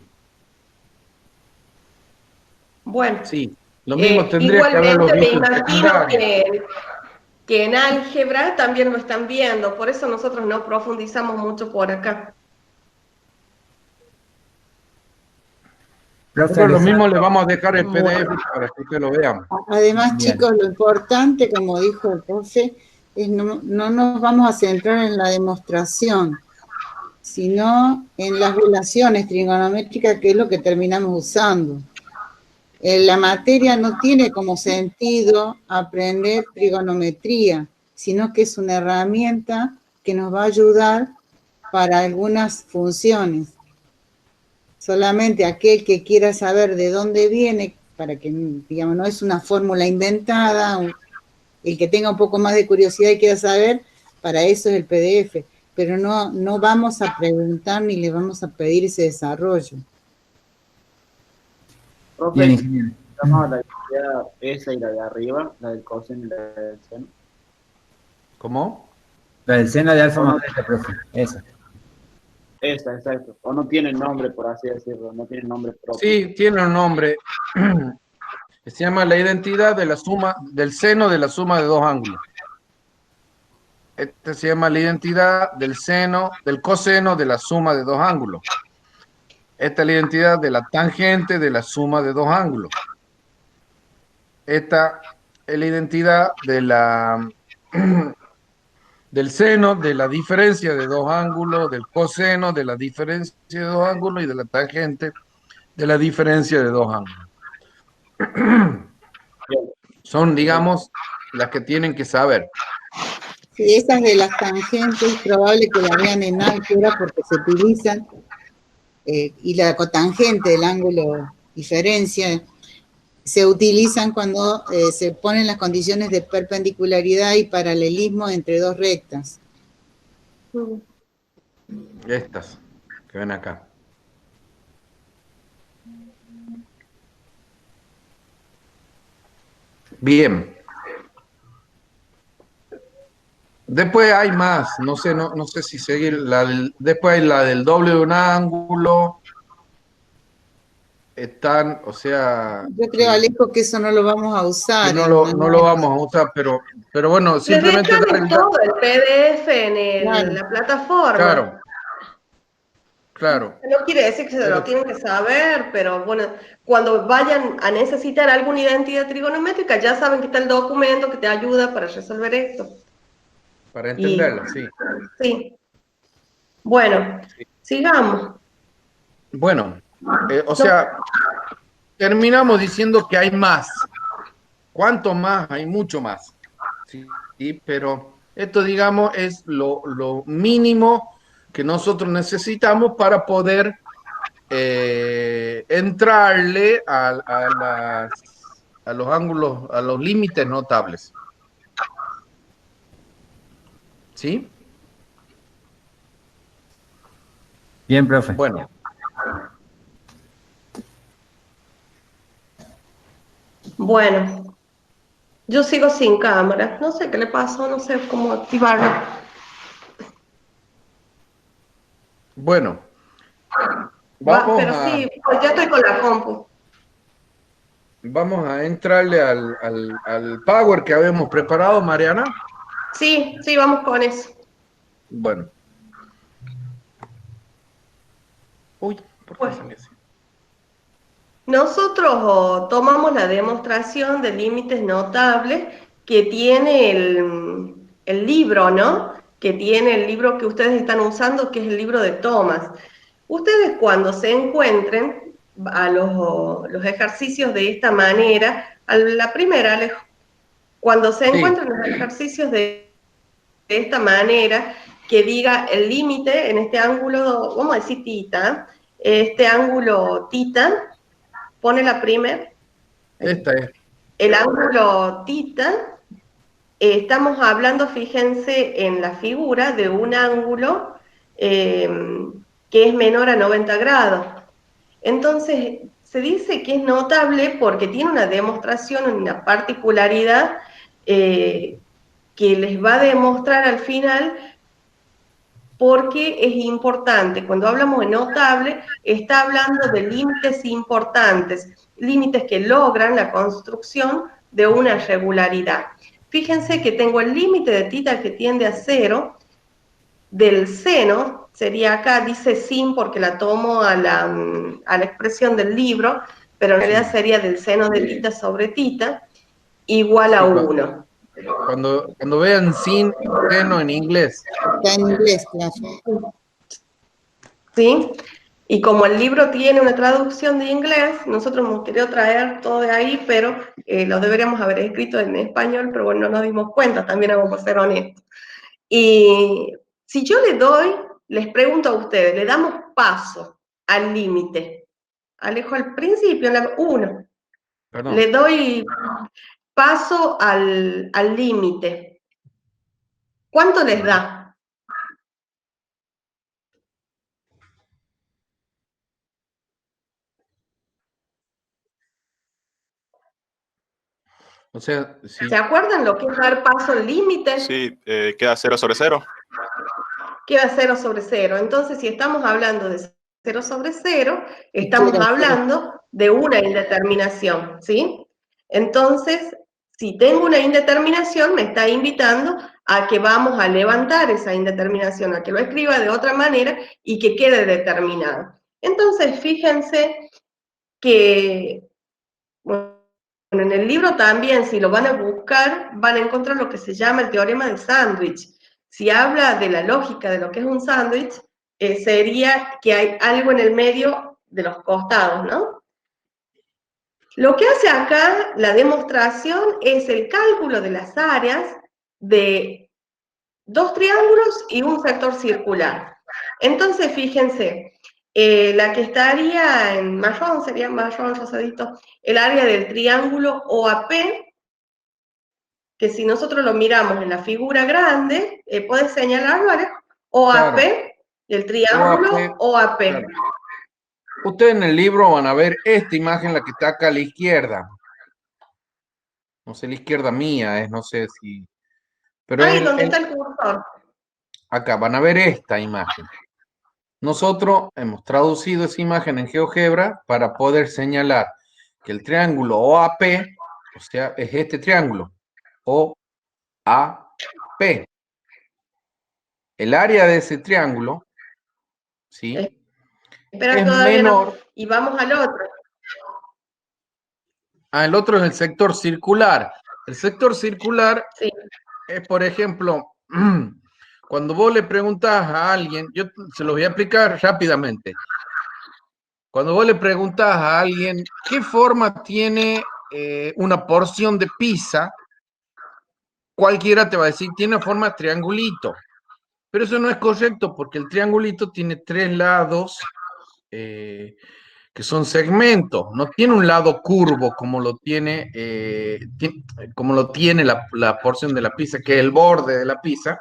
Bueno, Sí, lo mismo tendría que haberlo igualmente me visto en imagino secundaria. que en álgebra también lo están viendo, por eso nosotros no profundizamos mucho por acá. Profe Nosotros lo mismo le Alejandro, vamos a dejar el Bueno. PDF para que usted lo vea. Además, bien. chicos, lo importante, como dijo el profe, es no nos vamos a centrar en la demostración, sino en las relaciones trigonométricas, que es lo que terminamos usando. La materia no tiene como sentido aprender trigonometría, sino que es una herramienta que nos va a ayudar para algunas funciones. Solamente aquel que quiera saber de dónde viene, para que, digamos, no es una fórmula inventada, el que tenga un poco más de curiosidad y quiera saber, para eso es el PDF, pero no vamos a preguntar ni le vamos a pedir ese desarrollo. Profe, Bien, ingeniero. vamos a la idea esa y la de arriba, la del coseno y la del seno. ¿Cómo? La del seno de alfa más beta, profe. Esa. Esa, exacto. O no tiene nombre, por así decirlo, no tiene nombre propio. Sí, tiene un nombre. Se llama la identidad de la suma del seno de la suma de dos ángulos. Este se llama la identidad del seno, del coseno de la suma de dos ángulos. Esta es la identidad de la tangente de la suma de dos ángulos. Esta es la identidad de la del seno de la diferencia de dos ángulos, del coseno de la diferencia de dos ángulos y de la tangente de la diferencia de dos ángulos. Son, digamos, las que tienen que saber. Sí, esas de las tangentes es probable que la vean en álgebra porque se utilizan, y la cotangente del ángulo diferencia se utilizan cuando se ponen las condiciones de perpendicularidad y paralelismo entre dos rectas. Estas que ven acá. Bien. Después hay más, no sé si seguir después hay la del doble de un ángulo. Están, o sea, Yo creo, Alejo, que eso no lo vamos a usar. que no lo vamos a usar, pero bueno, simplemente dar el todo el PDF en Claro. la plataforma. Claro. Claro. No quiere decir que se lo tienen que saber, pero bueno, cuando vayan a necesitar alguna identidad trigonométrica, ya saben que está el documento que te ayuda para resolver esto. Para entenderlo, sí. Sí. Bueno, sigamos. Bueno, o sea, terminamos diciendo que hay más. ¿Cuánto más? Hay mucho más. Sí, pero esto, digamos, es lo mínimo que nosotros necesitamos para poder entrarle a los ángulos, a los límites notables. ¿Sí? Bien, profe. Bueno. Bueno, yo sigo sin cámara. No sé qué le pasó, no sé cómo activarlo. Bueno. Vamos pero sí, pues ya estoy con la compu. Vamos a entrarle al Power que habíamos preparado, Mariana. Sí, vamos con eso. Bueno. Uy, ¿por qué sale así? Nosotros tomamos la demostración de límites notables que tiene el libro, ¿no? Que tiene el libro que ustedes están usando, que es el libro de Thomas. Ustedes cuando se encuentren a los ejercicios de esta manera, a la primera, cuando se encuentren los ejercicios de esta manera, que diga el límite en este ángulo, vamos a decir tita, este ángulo tita, pone la primera. Esta es. El ángulo tita, estamos hablando, fíjense en la figura, de un ángulo que es menor a 90 grados. Entonces, se dice que es notable porque tiene una demostración, una particularidad que les va a demostrar al final porque es importante. Cuando hablamos de notable, está hablando de límites importantes, límites que logran la construcción de una regularidad. Fíjense que tengo el límite de tita que tiende a 0, del seno, sería acá, dice sin porque la tomo a la expresión del libro, pero en realidad sería del seno de tita sobre tita, igual a 1. Cuando vean sin seno en inglés. Está en inglés, claro. ¿Sí? Y como el libro tiene una traducción de inglés, nosotros hemos querido traer todo de ahí, pero lo deberíamos haber escrito en español, pero bueno, no nos dimos cuenta, también vamos a ser honestos. Y si yo les pregunto a ustedes, le damos paso al límite, Alejo al principio, en la 1, le doy paso al límite, ¿cuánto les da? O sea, sí. ¿Se acuerdan lo que es dar paso al límite? Sí, queda 0 sobre 0. Queda 0 sobre 0. Entonces, si estamos hablando de 0 sobre 0, estamos hablando de una indeterminación, ¿sí? Entonces, si tengo una indeterminación, me está invitando a que vamos a levantar esa indeterminación, a que lo escriba de otra manera y que quede determinado. Entonces, fíjense que, bueno, en el libro también, si lo van a buscar, van a encontrar lo que se llama el teorema del sándwich. Si habla de la lógica de lo que es un sándwich, sería que hay algo en el medio de los costados, ¿no? Lo que hace acá la demostración es el cálculo de las áreas de 2 triángulos y un sector circular. Entonces, fíjense, la que estaría en marrón, sería marrón rosadito, el área del triángulo OAP, que si nosotros lo miramos en la figura grande, puedes señalarlo, Alejo, OAP, claro. El triángulo OAP. Claro. Ustedes en el libro van a ver esta imagen, la que está acá a la izquierda. No sé, la izquierda mía, no sé si... Pero ahí donde está el cursor. Acá van a ver esta imagen. Nosotros hemos traducido esa imagen en GeoGebra para poder señalar que el triángulo OAP, o sea, es este triángulo, OAP. El área de ese triángulo, ¿sí? Espera, es todavía menor. No. Y vamos al otro. El otro es el sector circular. El sector circular es, por ejemplo, cuando vos le preguntás a alguien, yo se los voy a explicar rápidamente. Cuando vos le preguntás a alguien qué forma tiene una porción de pizza, cualquiera te va a decir tiene forma triangulito. Pero eso no es correcto porque el triangulito tiene 3 lados que son segmentos. No tiene un lado curvo como lo tiene, la porción de la pizza, que es el borde de la pizza.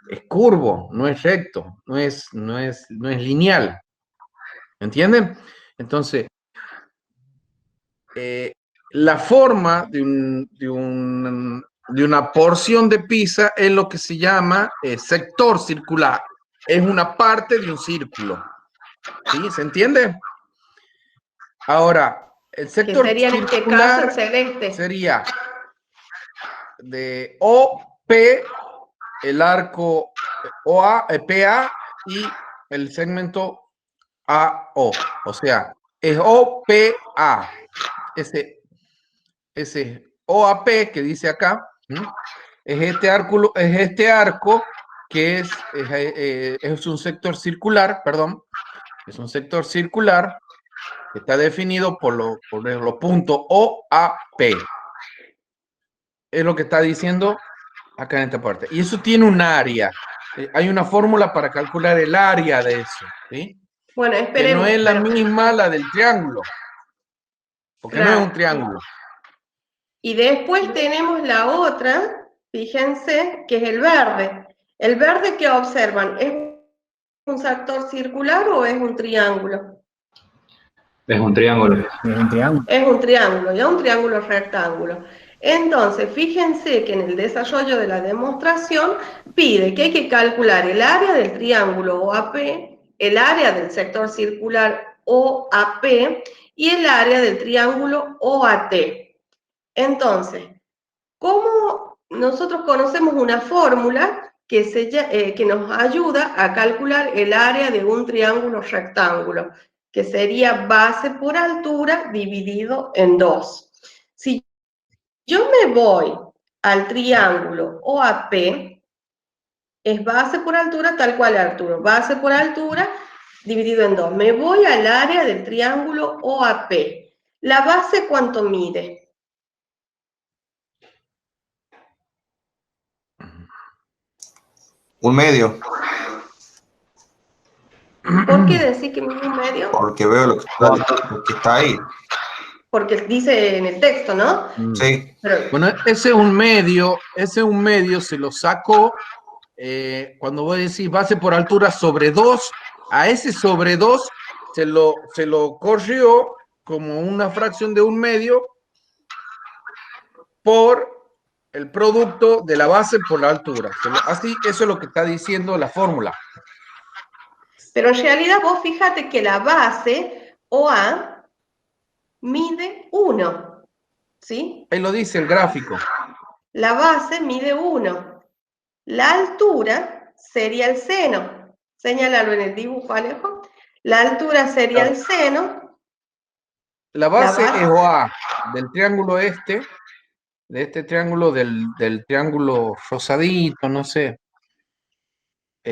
Es curvo, no es recto, no es lineal. ¿Entienden? Entonces, la forma de una porción de pizza es lo que se llama sector circular. Es una parte de un círculo. ¿Sí? ¿Se entiende? Ahora, el sector sería circular en este caso el celeste. Sería de OP, el arco PA y el segmento AO. O sea, es OPA. Ese OAP que dice acá, es este arco que es un sector circular, perdón, es un sector circular que está definido por los puntos OAP. Es lo que está diciendo acá en esta parte. Y eso tiene un área. Hay una fórmula para calcular el área de eso, ¿sí? Bueno, esperemos. Que no es la misma la del triángulo. Porque no es un triángulo. Y después tenemos la otra, fíjense, que es el verde. ¿El verde que observan es un sector circular o es un triángulo? Es un triángulo. Es un triángulo. Es un triángulo, ya un triángulo rectángulo. Entonces, fíjense que en el desarrollo de la demostración pide que hay que calcular el área del triángulo OAP, el área del sector circular OAP y el área del triángulo OAT. Entonces, ¿cómo nosotros conocemos una fórmula que nos ayuda a calcular el área de un triángulo rectángulo, que sería base por altura dividido en 2? Si yo me voy al triángulo OAP, es base por altura tal cual Arturo, base por altura dividido en 2. Me voy al área del triángulo OAP. ¿La base cuánto mide? Un medio, ¿Por qué decir que mide un medio? porque veo lo que está ahí. Porque dice en el texto, ¿no? Sí. Pero, Bueno, ese es un medio se lo sacó cuando vos decís base por altura sobre 2, a ese sobre 2 se lo corrió como una fracción de un medio por el producto de la base por la altura. Así, eso es lo que está diciendo la fórmula. pero en realidad vos fíjate que la base OA mide 1, ¿sí? Ahí lo dice el gráfico. La base mide 1. La altura sería el seno. Señálalo en el dibujo, Alejo. La altura sería el seno. La base es OA del triángulo este, de este triángulo del triángulo rosadito, no sé,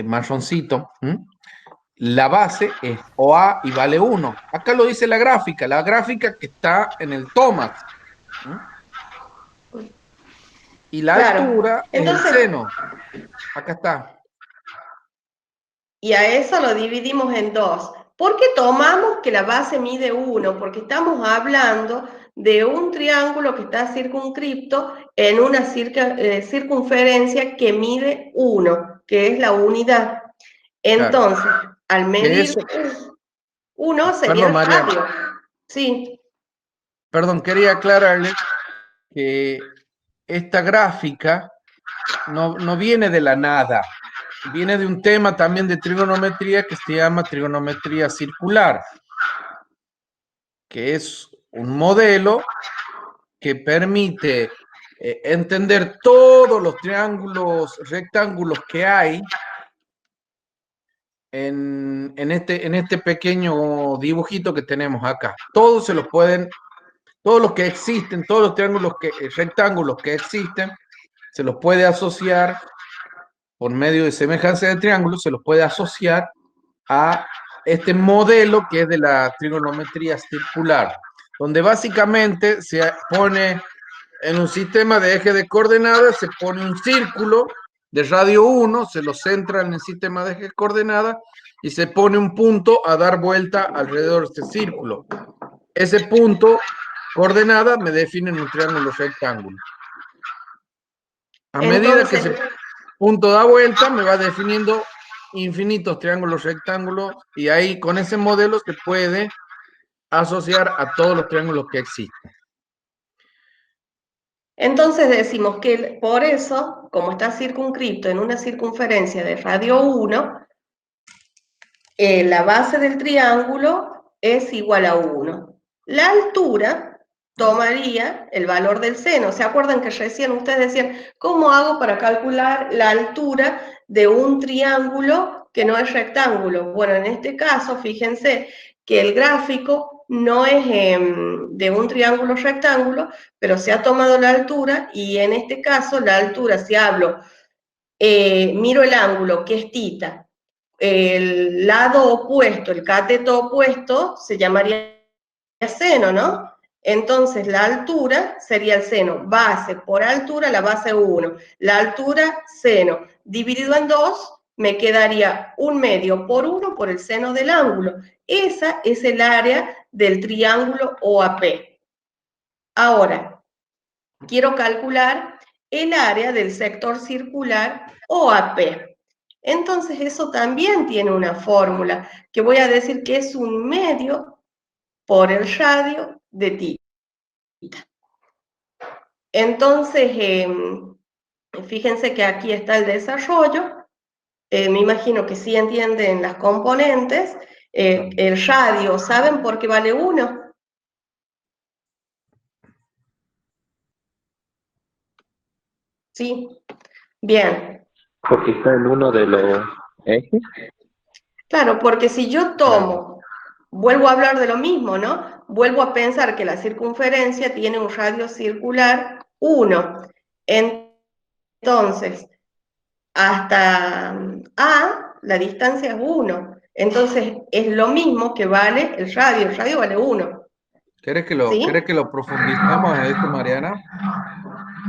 marroncito. La base es OA y vale 1. Acá lo dice la gráfica que está en el Thomas. Y la altura entonces, es el seno. Acá está. Y a eso lo dividimos en 2. ¿Por qué tomamos que la base mide 1? Porque estamos hablando de un triángulo que está circunscripto en una circunferencia que mide 1, que es la unidad. Entonces, claro, al medir 1 sería el radio. Sí. Perdón, quería aclararle que esta gráfica no viene de la nada. Viene de un tema también de trigonometría que se llama trigonometría circular, que es un modelo que permite entender todos los triángulos, rectángulos que hay en este pequeño dibujito que tenemos acá. Todos se los pueden, todos los que existen, todos los triángulos rectángulos que existen, se los puede asociar por medio de semejanza de triángulos, se los puede asociar a este modelo que es de la trigonometría circular, donde básicamente se pone en un sistema de eje de coordenadas, se pone un círculo de radio 1, se lo centra en el sistema de eje de coordenadas y se pone un punto a dar vuelta alrededor de este círculo. Ese punto, coordenada, me define un triángulo rectángulo. A medida que ese punto da vuelta, me va definiendo infinitos triángulos rectángulos y ahí con ese modelo se puede asociar a todos los triángulos que existen. Entonces decimos que por eso, como está circunscripto en una circunferencia de radio 1, la base del triángulo es igual a 1. La altura tomaría el valor del seno. ¿Se acuerdan que recién ustedes decían, ¿cómo hago para calcular la altura de un triángulo que no es rectángulo? Bueno, en este caso, fíjense que el gráfico no es de un triángulo rectángulo, pero se ha tomado la altura y en este caso la altura, si hablo, miro el ángulo que es θ, el lado opuesto, el cateto opuesto, se llamaría seno, ¿no? Entonces la altura sería el seno, base por altura, la base 1, la altura seno, dividido en 2, me quedaría un medio por 1 por el seno del ángulo. Esa es el área del triángulo OAP. Ahora, quiero calcular el área del sector circular OAP. Entonces eso también tiene una fórmula, que voy a decir que es un medio por el radio de θ. Entonces, fíjense que aquí está el desarrollo. Me imagino que sí entienden las componentes. El radio, ¿saben por qué vale 1? Sí, bien. Porque está en uno de los ejes. Claro, porque si yo tomo, vuelvo a hablar de lo mismo, ¿no? Vuelvo a pensar que la circunferencia tiene un radio circular 1. Entonces, hasta A, la distancia es 1. Entonces, es lo mismo que vale el radio vale 1. ¿Querés que ¿Sí? lo profundicemos a esto, Mariana?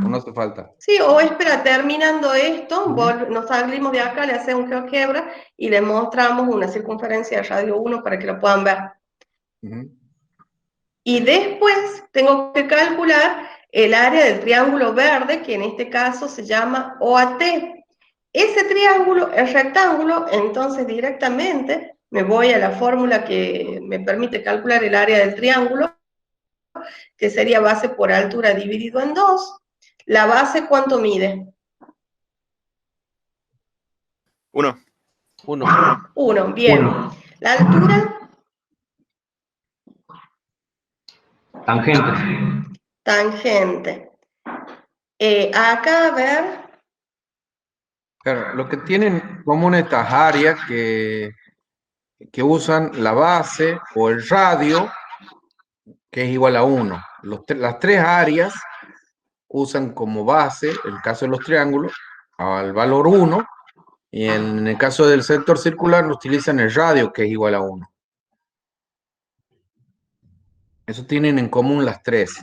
¿O no hace falta? Sí, o espera, terminando esto, nos salimos de acá, le hacemos un GeoGebra y le mostramos una circunferencia de radio 1 para que lo puedan ver. Y después tengo que calcular el área del triángulo verde, que en este caso se llama OAT. Ese triángulo es rectángulo, entonces directamente me voy a la fórmula que me permite calcular el área del triángulo, que sería base por altura dividido en 2. ¿La base cuánto mide? 1. 1, bien. ¿La altura? Tangente. Tangente. Acá, a ver. Claro, lo que tienen común estas áreas que usan la base o el radio, que es igual a 1. Las tres áreas usan como base, en el caso de los triángulos, al valor 1, y en el caso del sector circular utilizan el radio, que es igual a 1. Eso tienen en común las tres.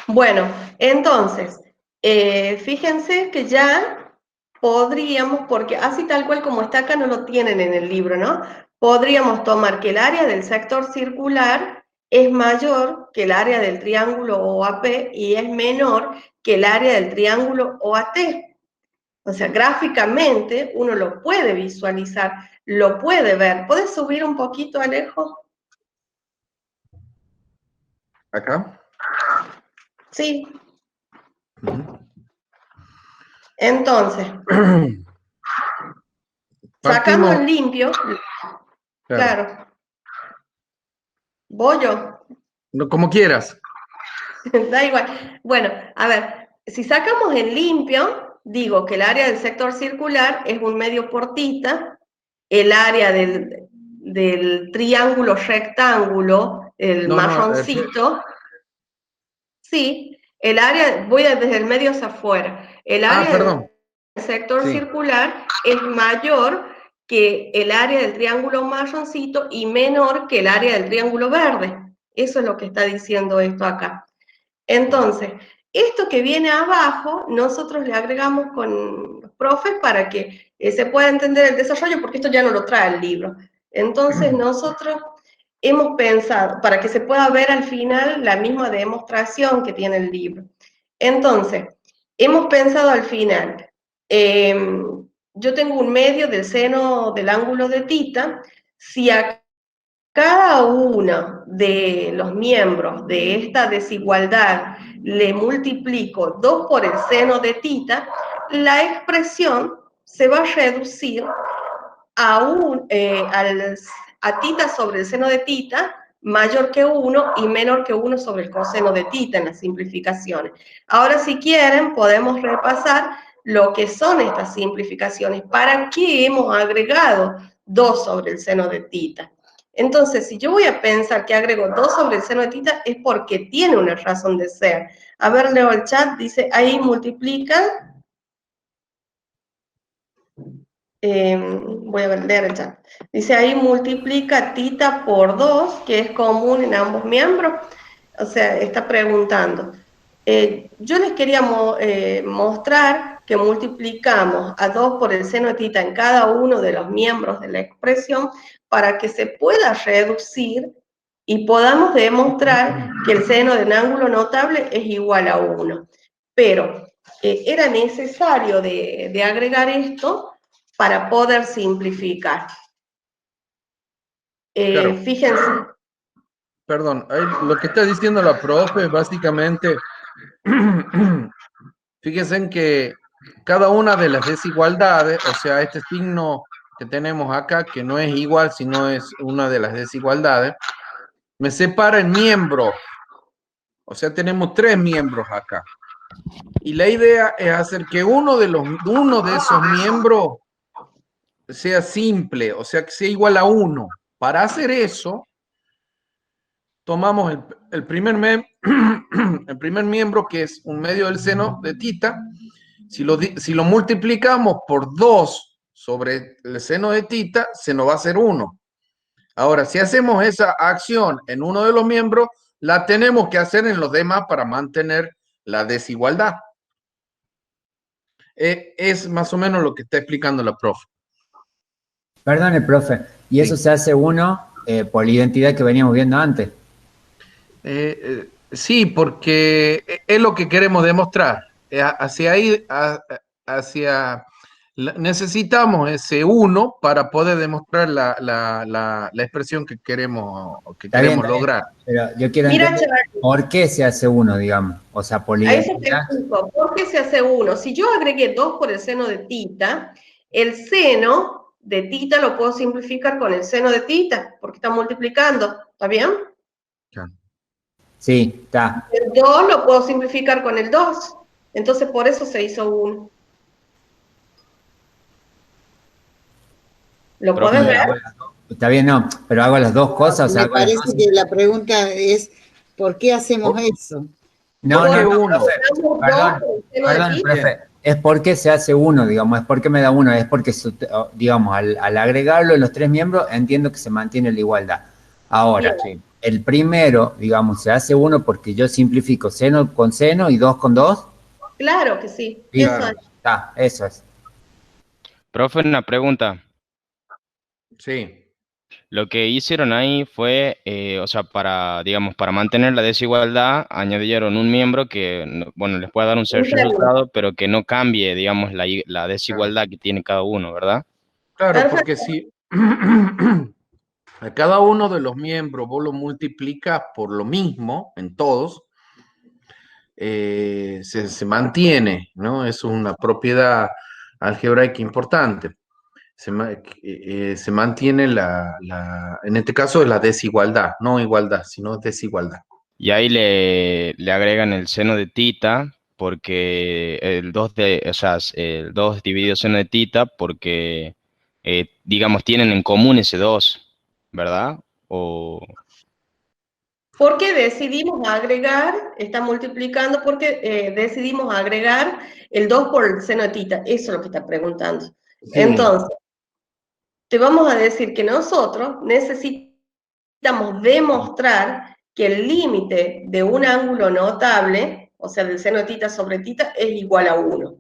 Bueno, entonces, fíjense que ya podríamos, porque así tal cual como está acá no lo tienen en el libro, ¿no? Podríamos tomar que el área del sector circular es mayor que el área del triángulo OAP y es menor que el área del triángulo OAT. O sea, gráficamente uno lo puede visualizar, lo puede ver. ¿Puedes subir un poquito, Alejo? ¿Acá? Sí. Entonces, sacando en limpio, claro. ¿Voy yo? No, como quieras. Da igual. Bueno, a ver, si sacamos en limpio, digo que el área del sector circular es un medio por tita, el área del triángulo rectángulo, el marroncito, sí, el área, voy desde el medio hacia afuera, el área del sector circular es mayor que el área del triángulo marroncito y menor que el área del triángulo verde. Eso es lo que está diciendo esto acá. Entonces, esto que viene abajo, nosotros le agregamos con los profes para que se pueda entender el desarrollo, porque esto ya no lo trae el libro. Entonces, nosotros hemos pensado, para que se pueda ver al final la misma demostración que tiene el libro. Entonces, hemos pensado al final, yo tengo un medio del seno del ángulo de tita, si a cada uno de los miembros de esta desigualdad le multiplico 2 por el seno de tita, la expresión se va a reducir a tita sobre el seno de tita mayor que 1 y menor que 1 sobre el coseno de tita en las simplificaciones. Ahora, si quieren, podemos repasar lo que son estas simplificaciones. ¿Para qué hemos agregado 2 sobre el seno de tita? Entonces, si yo voy a pensar que agrego 2 sobre el seno de tita, es porque tiene una razón de ser. A ver, leo el chat, dice, ahí multiplica. Voy a leer el chat. Dice, ahí multiplica tita por 2, que es común en ambos miembros. O sea, está preguntando. Yo les quería mostrar que multiplicamos a 2 por el seno de tita en cada uno de los miembros de la expresión para que se pueda reducir y podamos demostrar que el seno de un ángulo notable es igual a 1. Pero era necesario de agregar esto para poder simplificar. Claro. Fíjense. Perdón, lo que está diciendo la profe es básicamente, fíjense en que cada una de las desigualdades, o sea, este signo que tenemos acá, que no es igual, sino es una de las desigualdades, me separa en miembros. O sea, tenemos 3 miembros acá. Y la idea es hacer que uno de esos miembros sea simple, o sea, que sea igual a 1. Para hacer eso, tomamos el primer miembro, que es un medio del seno de tita. Si lo multiplicamos por 2 sobre el seno de tita, se nos va a hacer 1. Ahora, si hacemos esa acción en uno de los miembros, la tenemos que hacer en los demás para mantener la desigualdad. Es más o menos lo que está explicando la profe. Perdone, profe, ¿y eso se hace uno por la identidad que veníamos viendo antes? Sí, porque es lo que queremos demostrar. Hacia ahí, necesitamos ese 1 para poder demostrar la expresión que queremos lograr. Pero yo quiero entender por qué se hace 1, digamos. O sea, por la identidad. ¿Por qué se hace 1? Si yo agregué 2 por el seno de tita, el seno de tita lo puedo simplificar con el seno de tita, porque está multiplicando. ¿Está bien? Sí, está. El 2 lo puedo simplificar con el 2. Entonces, por eso se hizo 1. ¿Lo puedes ver? Está bien, no, pero hago las dos cosas. Me parece que la pregunta es, ¿por qué hacemos eso? No, perdón, profe, es porque se hace 1, digamos, es porque me da 1, es porque, digamos, al agregarlo en los 3 miembros, entiendo que se mantiene la igualdad. Ahora, el primero, digamos, se hace 1 porque yo simplifico seno con seno y 2 con 2. Claro que sí. Eso es. Profe, una pregunta. Sí. Lo que hicieron ahí fue, o sea, digamos, para mantener la desigualdad, añadieron un miembro que, bueno, les puede dar un cierto resultado, pero que no cambie, digamos, la desigualdad que tiene cada uno, ¿verdad? Claro, porque si a cada uno de los miembros vos lo multiplicas por lo mismo en todos, se mantiene, ¿no? Es una propiedad algebraica importante. Se mantiene en este caso es la desigualdad, no igualdad, sino desigualdad. Y ahí le agregan el seno de tita, porque el 2 dividido seno de tita, porque, digamos, tienen en común ese 2, ¿verdad? Porque decidimos agregar, está multiplicando, porque decidimos agregar el 2 por el seno de tita. Eso es lo que está preguntando. Sí. Entonces, te vamos a decir que nosotros necesitamos demostrar que el límite de un ángulo notable, o sea, del seno de tita sobre tita, es igual a 1.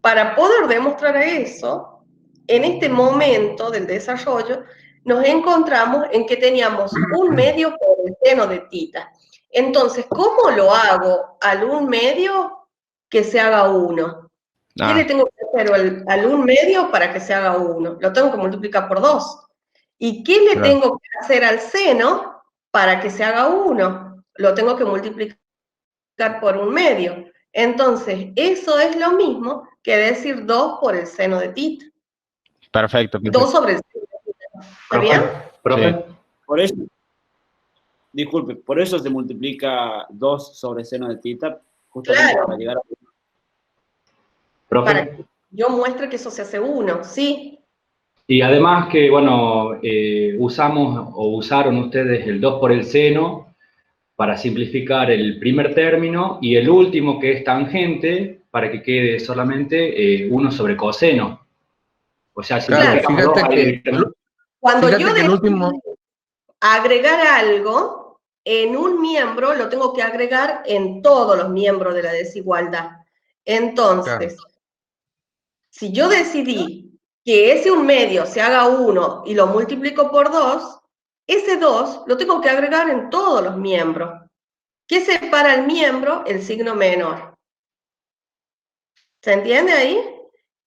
Para poder demostrar eso, en este momento del desarrollo, nos encontramos en que teníamos un medio por el seno de tita. Entonces, ¿cómo lo hago al 1/2 que se haga 1? ¿Qué le tengo que hacer al 1/2 para que se haga 1? Lo tengo que multiplicar por 2. ¿Y qué le tengo que hacer al seno para que se haga 1? Lo tengo que multiplicar por 1/2. Entonces, eso es lo mismo que decir 2 por el seno de tita. Perfecto. 2 sobre el seno de tita. ¿Está bien? Profe. Por eso, disculpe, por eso se multiplica 2 sobre seno de tita, justamente para llegar a... Profe. Para que yo muestre que eso se hace 1, ¿sí? Y además que, bueno, usaron ustedes el 2 por el seno para simplificar el primer término y el último, que es tangente, para que quede solamente 1 sobre coseno. O sea, si fíjate que cuando yo decido agregar algo en un miembro, lo tengo que agregar en todos los miembros de la desigualdad. Entonces, si yo decidí que ese 1/2 se haga 1 y lo multiplico por 2, ese 2 lo tengo que agregar en todos los miembros. ¿Qué separa el miembro? El signo menor. ¿Se entiende ahí?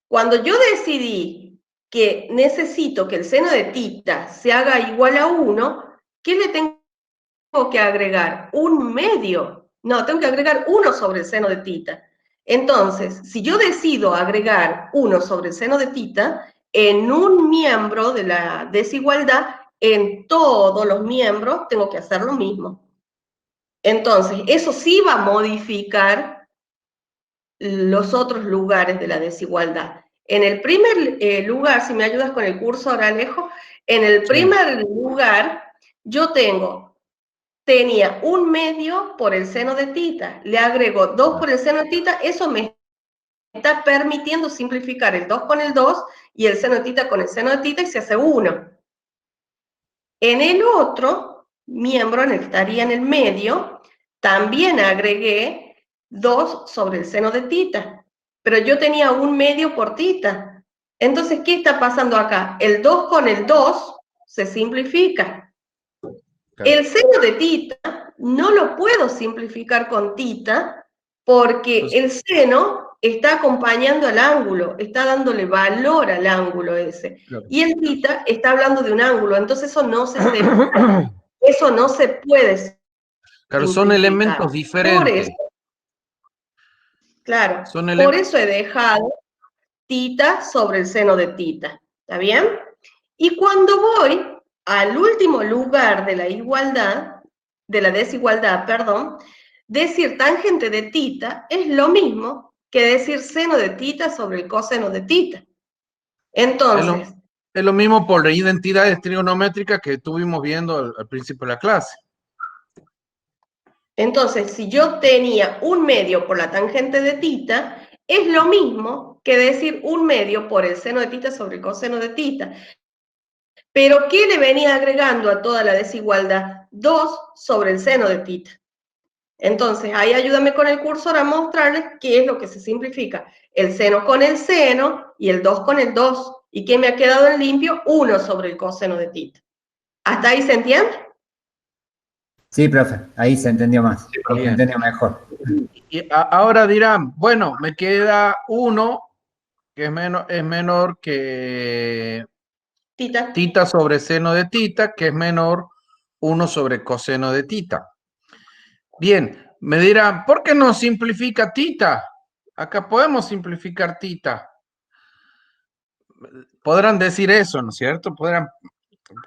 Cuando yo decidí que necesito que el seno de tita se haga igual a 1, ¿qué le tengo que agregar un medio, no, tengo que agregar 1 sobre el seno de tita. Entonces, si yo decido agregar 1 sobre el seno de tita, en un miembro de la desigualdad, en todos los miembros tengo que hacer lo mismo. Entonces, eso sí va a modificar los otros lugares de la desigualdad. En el primer lugar, si me ayudas con el cursor, Alejo, en el primer lugar yo tenía un medio por el seno de tita, le agrego 2 por el seno de tita, eso me está permitiendo simplificar el 2 con el 2 y el seno de tita con el seno de tita y se hace 1. En el otro miembro, en el que estaría en el medio, también agregué 2 sobre el seno de tita, pero yo tenía un medio por tita. Entonces, ¿qué está pasando acá? El 2 con el 2 se simplifica. Claro. El seno de tita no lo puedo simplificar con tita porque el seno está acompañando al ángulo, está dándole valor al ángulo ese. Claro. Y el tita está hablando de un ángulo, entonces eso no se puede. Claro, son elementos diferentes. Por eso, claro, por eso he dejado tita sobre el seno de tita, ¿está bien? Y cuando voy al último lugar de la igualdad, de la desigualdad, perdón, decir tangente de tita es lo mismo que decir seno de tita sobre el coseno de tita. Entonces... Es lo mismo por la identidades trigonométricas que estuvimos viendo al principio de la clase. Entonces, si yo tenía un medio por la tangente de tita, es lo mismo que decir un medio por el seno de tita sobre el coseno de tita. Pero, ¿qué le venía agregando a toda la desigualdad? 2 sobre el seno de tita. Entonces, ahí ayúdame con el cursor a mostrarles qué es lo que se simplifica. El seno con el seno y el 2 con el 2. ¿Y qué me ha quedado en limpio? 1 sobre el coseno de tita. ¿Hasta ahí se entiende? Sí, profe, ahí se entendió más, se entendió mejor. Y ahora dirán, bueno, me queda 1 que es menor que tita sobre seno de tita, que es menor 1 sobre coseno de tita. Bien, me dirán, ¿por qué no simplifica tita? Acá podemos simplificar tita. Podrán decir eso, ¿no es cierto? Podrán,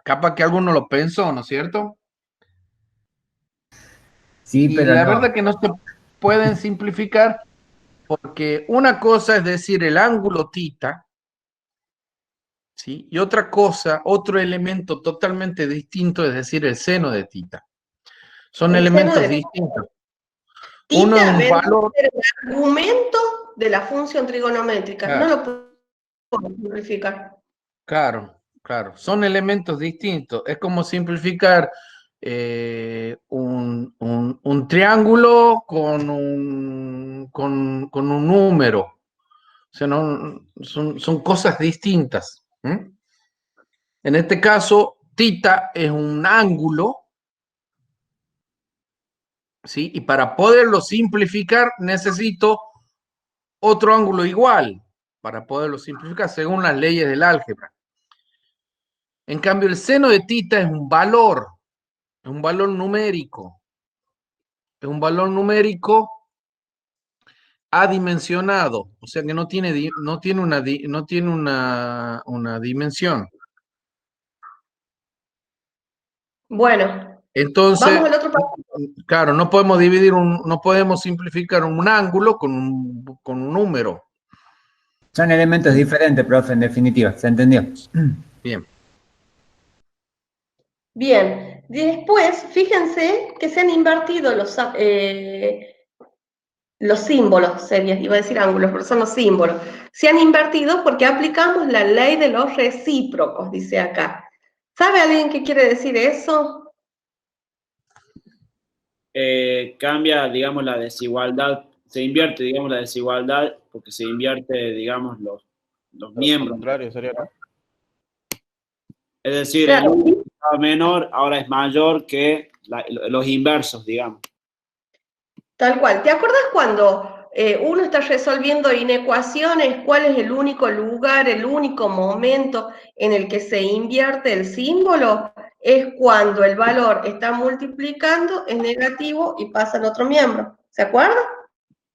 capaz que alguno lo pensó, ¿no es cierto? Sí, pero la verdad que no se pueden simplificar porque una cosa es decir el ángulo tita, ¿sí? Y otra cosa, otro elemento totalmente distinto es decir el seno de tita. Son elementos distintos. Tita uno es un valor... el argumento de la función trigonométrica, claro. No lo puedo simplificar. Claro, claro, son elementos distintos. Es como simplificar un triángulo con un número. O sea, no, son cosas distintas. En este caso, tita es un ángulo, ¿sí? Y para poderlo simplificar necesito otro ángulo igual, para poderlo simplificar según las leyes del álgebra. En cambio, el seno de tita es un valor numérico. Es un valor numérico adimensionado, o sea que no tiene una dimensión. Bueno, entonces, vamos al otro paso. Claro, no podemos simplificar un ángulo con un número. Son elementos diferentes, profe, en definitiva, ¿se entendió? Bien. Bien, después, fíjense que se han invertido los símbolos, iba a decir ángulos, pero son los símbolos. Se han invertido porque aplicamos la ley de los recíprocos, dice acá. ¿Sabe alguien qué quiere decir eso? Cambia, digamos, la desigualdad, se invierte, digamos, la desigualdad porque se invierte, digamos, los miembros. Contrario sería, ¿no? Es decir, claro. El menor ahora es mayor que los inversos, digamos. Tal cual. ¿Te acuerdas cuando uno está resolviendo inecuaciones? ¿Cuál es el único lugar, el único momento en el que se invierte el símbolo? es cuando el valor está multiplicando, es negativo y pasa al otro miembro. ¿Se acuerdan?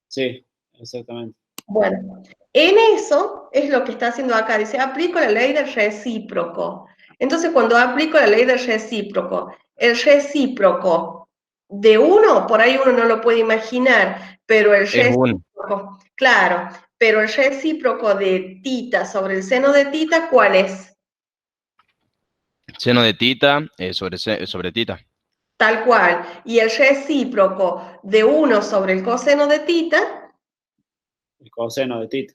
Sí, exactamente. Bueno, en eso es lo que está haciendo acá. Dice, aplico la ley del recíproco. Entonces, cuando aplico la ley del recíproco, el recíproco de 1, por ahí uno no lo puede imaginar, pero el recíproco, claro, pero el recíproco de tita sobre el seno de tita, ¿cuál es? Seno de tita sobre tita. Tal cual. Y el recíproco de 1 sobre el coseno de tita. El coseno de tita.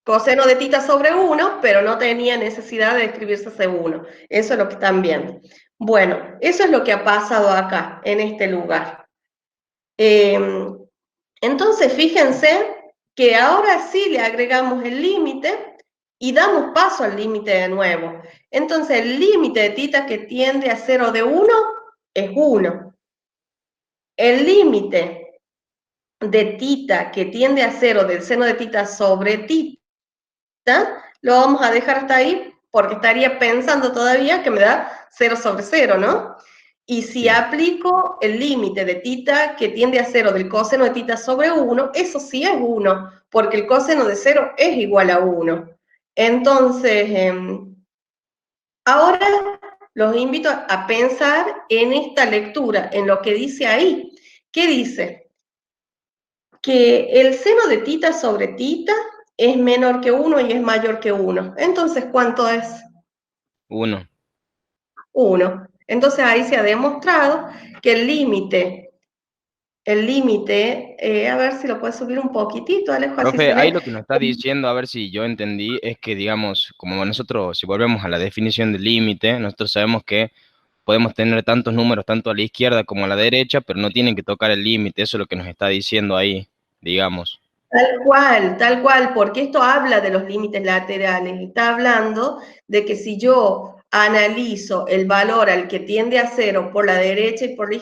Coseno de tita sobre 1, pero no tenía necesidad de escribirse ese 1. Eso es lo que están viendo. Bueno, eso es lo que ha pasado acá, en este lugar. Entonces, fíjense que ahora sí le agregamos el límite y damos paso al límite de nuevo. Entonces, el límite de tita que tiende a 0 de 1 es 1. El límite de tita que tiende a 0 del seno de tita sobre tita, lo vamos a dejar hasta ahí, porque estaría pensando todavía que me da 0 sobre 0, ¿no? Y si aplico el límite de tita que tiende a 0 del coseno de tita sobre 1, eso sí es 1, porque el coseno de 0 es igual a 1. Entonces, ahora los invito a pensar en esta lectura, en lo que dice ahí. ¿Qué dice? Que el seno de tita sobre tita es menor que 1 y es mayor que 1. Entonces, ¿cuánto es? 1. 1. Entonces, ahí se ha demostrado que el límite, a ver si lo puedes subir un poquitito, Alejo. Profe, ahí lo que nos está diciendo, a ver si yo entendí, es que, digamos, como nosotros, si volvemos a la definición del límite, nosotros sabemos que podemos tener tantos números, tanto a la izquierda como a la derecha, pero no tienen que tocar el límite, eso es lo que nos está diciendo ahí, digamos. Tal cual, porque esto habla de los límites laterales, está hablando de que si yo analizo el valor al que tiende a 0 por la derecha y por la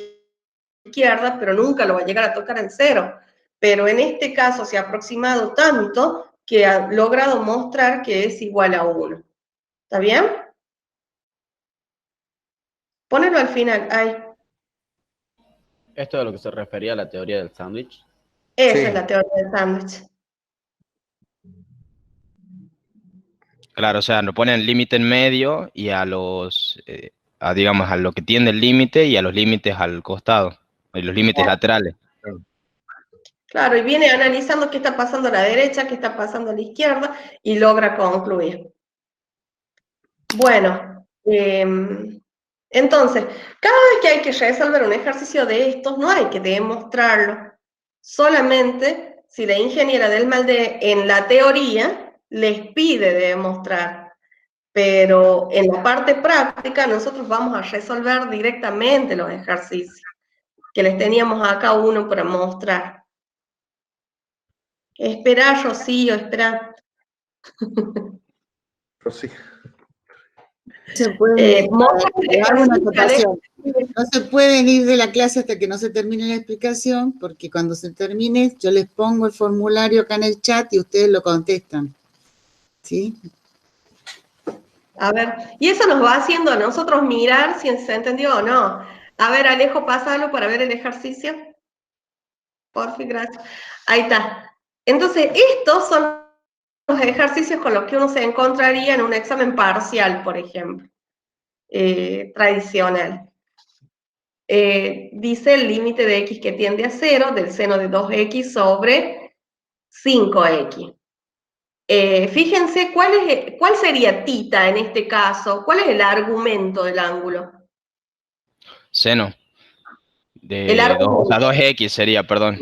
izquierda, pero nunca lo va a llegar a tocar en 0. Pero en este caso se ha aproximado tanto que ha logrado mostrar que es igual a 1. ¿Está bien? Ponelo al final, ahí. ¿Esto es a lo que se refería a la teoría del sándwich? Esa es la teoría del sándwich. Claro, o sea, nos ponen el límite en medio y a los, digamos, a lo que tiende el límite y a los límites al costado, y los límites laterales. Claro, y viene analizando qué está pasando a la derecha, qué está pasando a la izquierda, y logra concluir. Bueno, entonces, cada vez que hay que resolver un ejercicio de estos, no hay que demostrarlo. Solamente si la ingeniera del MALDE en la teoría les pide demostrar. Pero en la parte práctica nosotros vamos a resolver directamente los ejercicios, que les teníamos acá uno para mostrar. Espera, Rocío, espera. Rocío. Se puede, no se pueden ir de la clase hasta que no se termine la explicación, porque cuando se termine yo les pongo el formulario acá en el chat y ustedes lo contestan. ¿Sí? A ver, y eso nos va haciendo a nosotros mirar si se entendió o no. A ver, Alejo, pásalo para ver el ejercicio. Porfi, gracias. Ahí está. Entonces, estos son los ejercicios con los que uno se encontraría en un examen parcial, por ejemplo, tradicional. Dice el límite de x que tiende a 0 del seno de 2x sobre 5x. Fíjense, ¿cuál sería tita en este caso? ¿Cuál es el argumento del ángulo? Seno. O sea, 2x sería, perdón.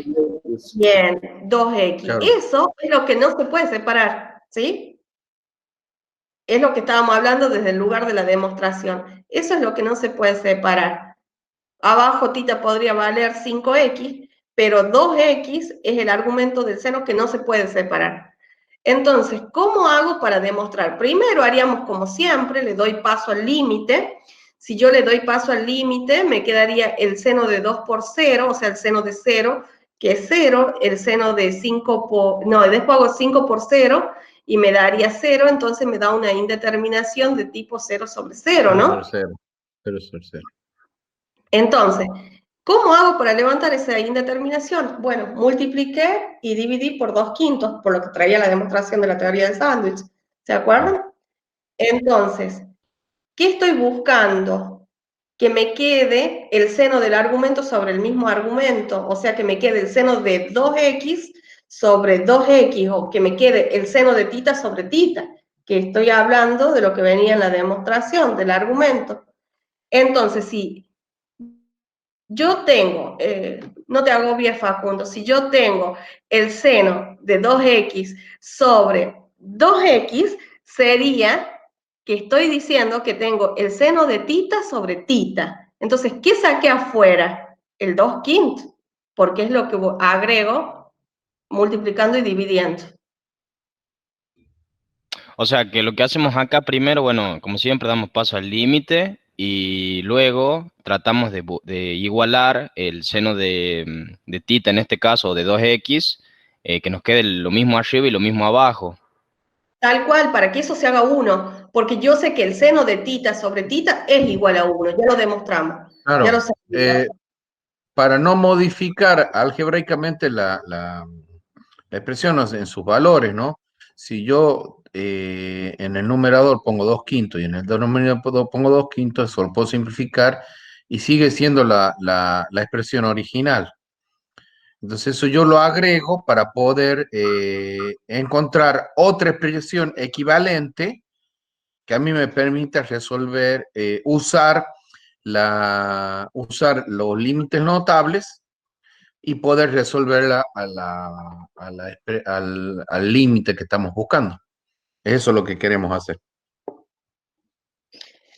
Bien, 2x. Claro. Eso es lo que no se puede separar, ¿sí? Es lo que estábamos hablando desde el lugar de la demostración. Eso es lo que no se puede separar. Abajo tita podría valer 5x, pero 2x es el argumento del seno que no se puede separar. Entonces, ¿cómo hago para demostrar? Primero haríamos como siempre, le doy paso al límite. Si yo le doy paso al límite, me quedaría el seno de 2 por 0, o sea, el seno de 0, que es 0, el seno de 5 por... No, después hago 5 por 0, y me daría 0, entonces me da una indeterminación de tipo 0 sobre 0, ¿no? 0 sobre 0. Entonces, ¿cómo hago para levantar esa indeterminación? Bueno, multipliqué y dividí por 2/5, por lo que traía la demostración de la teoría del sándwich. ¿Se acuerdan? Entonces, ¿qué estoy buscando? Que me quede el seno del argumento sobre el mismo argumento, o sea, que me quede el seno de 2x sobre 2x, o que me quede el seno de tita sobre tita, que estoy hablando de lo que venía en la demostración del argumento. Entonces, si yo tengo, no te agobies, Facundo, si yo tengo el seno de 2x sobre 2x, sería que estoy diciendo que tengo el seno de tita sobre tita. Entonces, ¿qué saqué afuera? El 2/5, porque es lo que agrego multiplicando y dividiendo. O sea, que lo que hacemos acá primero, bueno, como siempre damos paso al límite y luego tratamos de igualar el seno de tita, en este caso, de 2x, que nos quede lo mismo arriba y lo mismo abajo. Tal cual, para que eso se haga 1, porque yo sé que el seno de tita sobre tita es igual a 1, ya lo demostramos. Claro, ya lo sabemos. para no modificar álgebraicamente la expresión en sus valores, ¿no? Si yo en el numerador pongo 2/5 y en el denominador pongo 2/5, eso lo puedo simplificar y sigue siendo la expresión original. Entonces eso yo lo agrego para poder encontrar otra expresión equivalente que a mí me permita resolver, usar los límites notables y poder resolverla al límite que estamos buscando. Eso es lo que queremos hacer.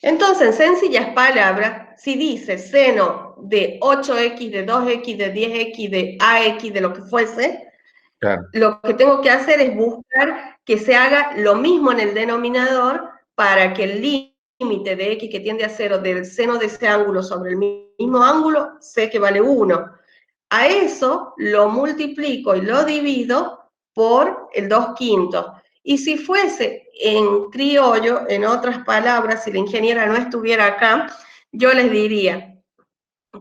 Entonces, en sencillas palabras, si dice seno de 8x, de 2x, de 10x, de ax, de lo que fuese, claro, lo que tengo que hacer es buscar que se haga lo mismo en el denominador para que el límite de x que tiende a 0 del seno de ese ángulo sobre el mismo ángulo, sé que vale 1. A eso lo multiplico y lo divido por el 2/5. Y si fuese en criollo, en otras palabras, si la ingeniera no estuviera acá, yo les diría,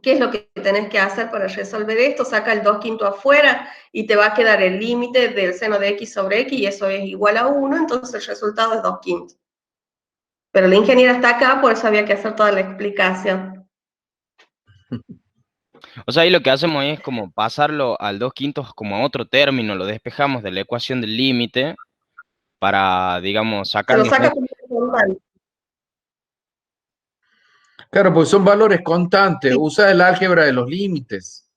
¿qué es lo que tenés que hacer para resolver esto? Saca el 2/5 afuera y te va a quedar el límite del seno de x sobre x, y eso es igual a 1, entonces el resultado es 2/5. Pero la ingeniera está acá, por eso había que hacer toda la explicación. O sea, ahí lo que hacemos es como pasarlo al 2/5 como a otro término, lo despejamos de la ecuación del límite para, digamos, Se lo sacarnos... saca como constante. Claro, pues son valores constantes. Usa el álgebra de los límites.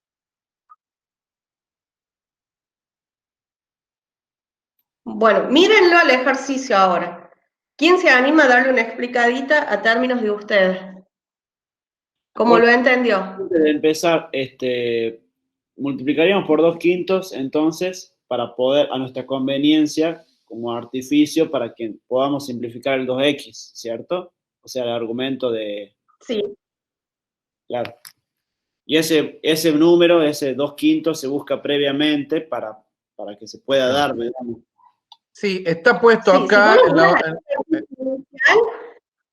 Bueno, mírenlo al ejercicio ahora. ¿Quién se anima a darle una explicadita a términos de ustedes? ¿Cómo lo entendió? Antes de empezar, multiplicaríamos por 2/5, entonces, para poder, a nuestra conveniencia, como artificio, para que podamos simplificar el 2x, ¿cierto? O sea, el argumento de... Sí. Claro. Y ese número, ese 2/5, se busca previamente para que se pueda dar, digamos. Sí, está puesto Sí, acá. si vos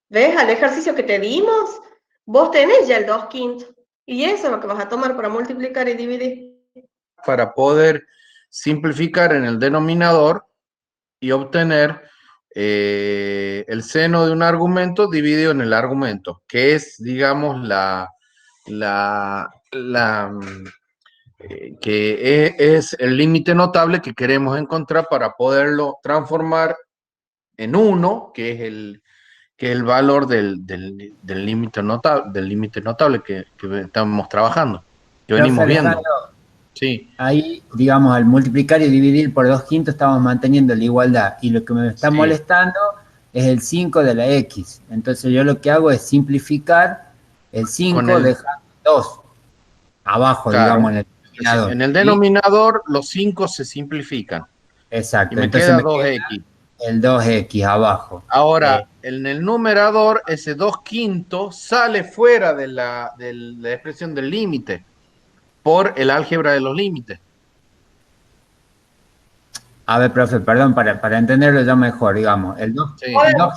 ¿ves? Al ejercicio que te dimos, vos tenés ya el 2/5. Y eso es lo que vas a tomar para multiplicar y dividir. Para poder simplificar en el denominador y obtener el seno de un argumento dividido en el argumento, que es, digamos, que es el límite notable que queremos encontrar para poderlo transformar en 1, que es el valor del límite notable que estamos trabajando, que venimos viendo. Alejandro, sí. Ahí, digamos, al multiplicar y dividir por 2/5 estamos manteniendo la igualdad, y lo que me está molestando es el 5 de la x. Entonces yo lo que hago es simplificar el 5 dejando 2 abajo, claro, digamos, en el denominador. En el denominador los 5 se simplifican. Exacto. Y me entonces queda me 2x. El 2x abajo. Ahora, en el numerador, ese 2/5 sale fuera de la expresión del límite por el álgebra de los límites. A ver, profe, perdón, para entenderlo yo mejor, digamos, el 2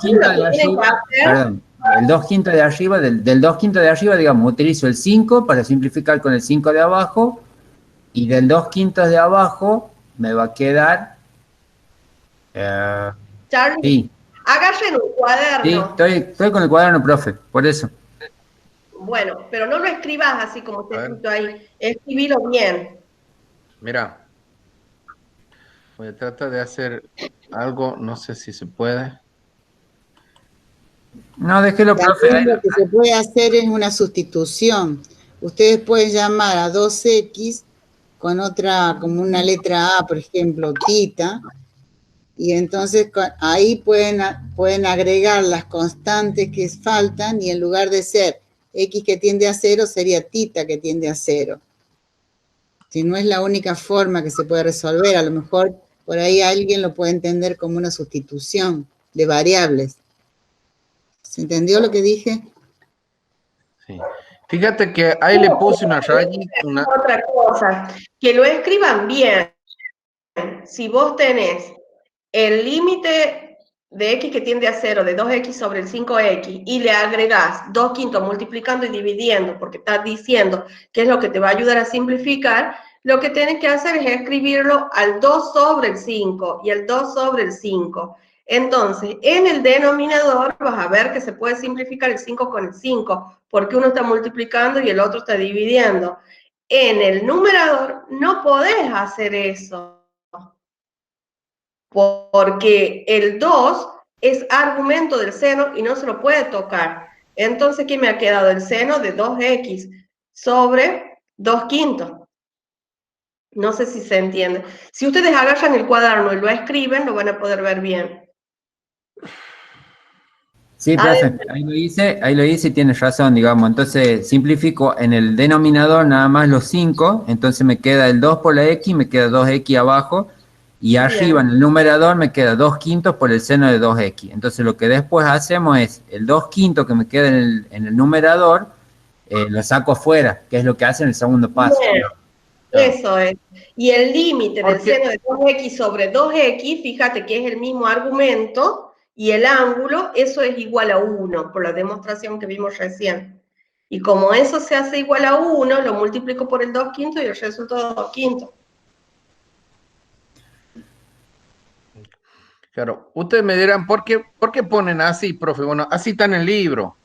quintos de arriba, perdón, el 2 quintos de arriba, del 2 quintos de arriba, digamos, utilizo el 5 para simplificar con el 5 de abajo, y del 2 quintos de abajo me va a quedar... Charlie, sí, agarren un cuaderno. sí, estoy con el cuaderno, profe, por eso. Bueno, pero no lo escribas así como está escrito ahí, escribilo bien. Mira, voy a tratar de hacer algo, no sé si se puede. No, déjelo, profe. También lo que se puede hacer es una sustitución. Ustedes pueden llamar a 2x con otra, como una letra A, por ejemplo, tita, y entonces ahí pueden agregar las constantes que faltan y en lugar de ser x que tiende a 0, sería tita que tiende a 0. Si no es la única forma que se puede resolver, a lo mejor por ahí alguien lo puede entender como una sustitución de variables. ¿Se entendió lo que dije? Sí. Fíjate que ahí le puse una rayita. Otra cosa, que lo escriban bien. Si vos tenés el límite de x que tiende a 0 de 2x sobre el 5x y le agregás 2 quintos multiplicando y dividiendo, porque estás diciendo que es lo que te va a ayudar a simplificar, lo que tienes que hacer es escribirlo al 2 sobre el 5 y el 2 sobre el 5. Entonces, en el denominador vas a ver que se puede simplificar el 5 con el 5, porque uno está multiplicando y el otro está dividiendo. En el numerador no podés hacer eso, porque el 2 es argumento del seno y no se lo puede tocar. Entonces, ¿qué me ha quedado? El seno de 2x sobre 2 quintos. No sé si se entiende. Si ustedes agarran el cuaderno y lo escriben, lo van a poder ver bien. Sí, profe, ahí lo hice y tienes razón, digamos. Entonces, simplifico en el denominador nada más los 5, entonces me queda el 2 por la x, me queda 2x abajo, y arriba en el numerador me queda 2 quintos por el seno de 2x. Entonces, lo que después hacemos es, el 2 quintos que me queda en el numerador, lo saco afuera, que es lo que hace en el segundo paso. Bien. Eso es. Y el límite del seno de 2x sobre 2x, fíjate que es el mismo argumento, y el ángulo, eso es igual a 1, por la demostración que vimos recién. Y como eso se hace igual a 1, lo multiplico por el 2 quintos y el resultado es 2 quintos. Claro, ustedes me dirán, ¿por qué ponen así, profe? Bueno, así está en el libro.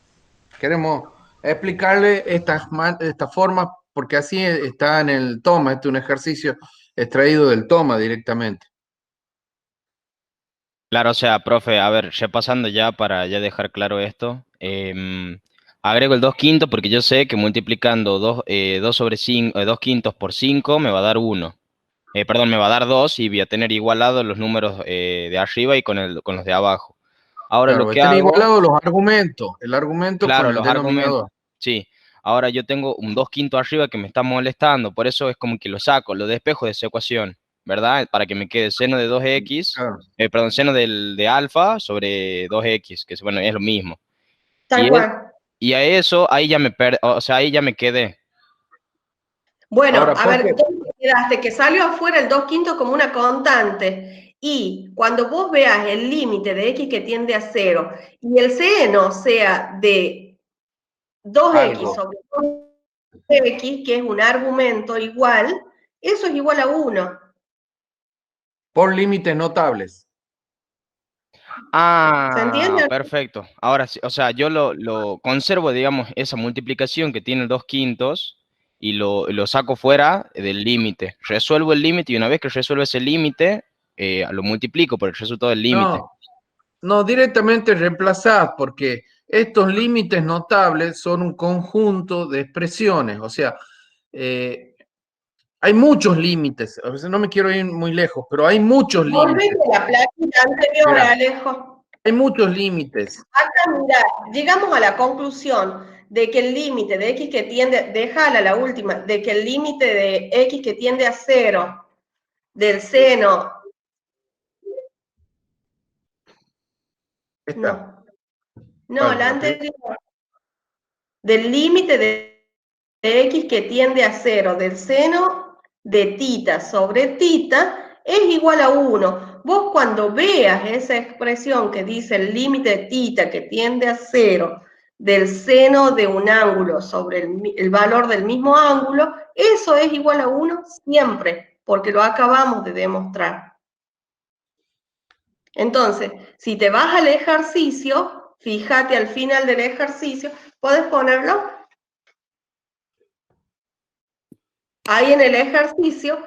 Queremos explicarle esta forma, porque así está en el toma. Este es un ejercicio extraído del toma directamente. Claro, o sea, profe, a ver, ya pasando ya para ya dejar claro esto, agrego el 2 quintos porque yo sé que multiplicando 2 sobre 5, 2 quintos por 5 me va a dar 1. Perdón, me va a dar 2 y voy a tener igualados los números de arriba y con los de abajo. Ahora Claro, lo que están hago... igualados los argumentos, el argumento Claro, con el los denominador. argumentos, sí. Ahora yo tengo un 2 quintos arriba que me está molestando, por eso es como que lo saco, lo despejo de esa ecuación, ¿verdad? Para que me quede seno de 2x, Claro. perdón, seno de alfa sobre 2x, que bueno, es lo mismo. Tal cual. Y a eso, ahí ya ahí ya me quedé. Bueno, Ahora, a ver, ¿dónde quedaste? Que salió afuera el 2 quintos como una constante. Y cuando vos veas el límite de x que tiende a 0 y el seno sea de 2x sobre 2x, que es un argumento igual, eso es igual a 1. Por límites notables. Ah, ¿Se entiende? perfecto. Ahora sí, o sea, yo lo conservo, digamos, esa multiplicación que tiene el 2 quintos y lo saco fuera del límite. Resuelvo el límite y una vez que resuelvo ese límite, lo multiplico por el resultado del límite. No, directamente reemplazás, porque estos límites notables son un conjunto de expresiones. O sea, hay muchos límites. A veces no me quiero ir muy lejos, pero hay muchos límites. Volvete a la plática anterior, Mira, Alejo. hay muchos límites. Acá, mira, llegamos a la conclusión de que el límite de x que tiende, déjala la última, de que el límite de x que tiende a 0 del seno, no, la anterior, del límite de x que tiende a 0 del seno de tita sobre tita, es igual a 1. Vos cuando veas esa expresión que dice el límite de tita que tiende a 0 del seno de un ángulo sobre el valor del mismo ángulo, eso es igual a 1 siempre, porque lo acabamos de demostrar. Entonces, si te vas al ejercicio, fíjate al final del ejercicio, ¿podés ponerlo? Ahí en el ejercicio,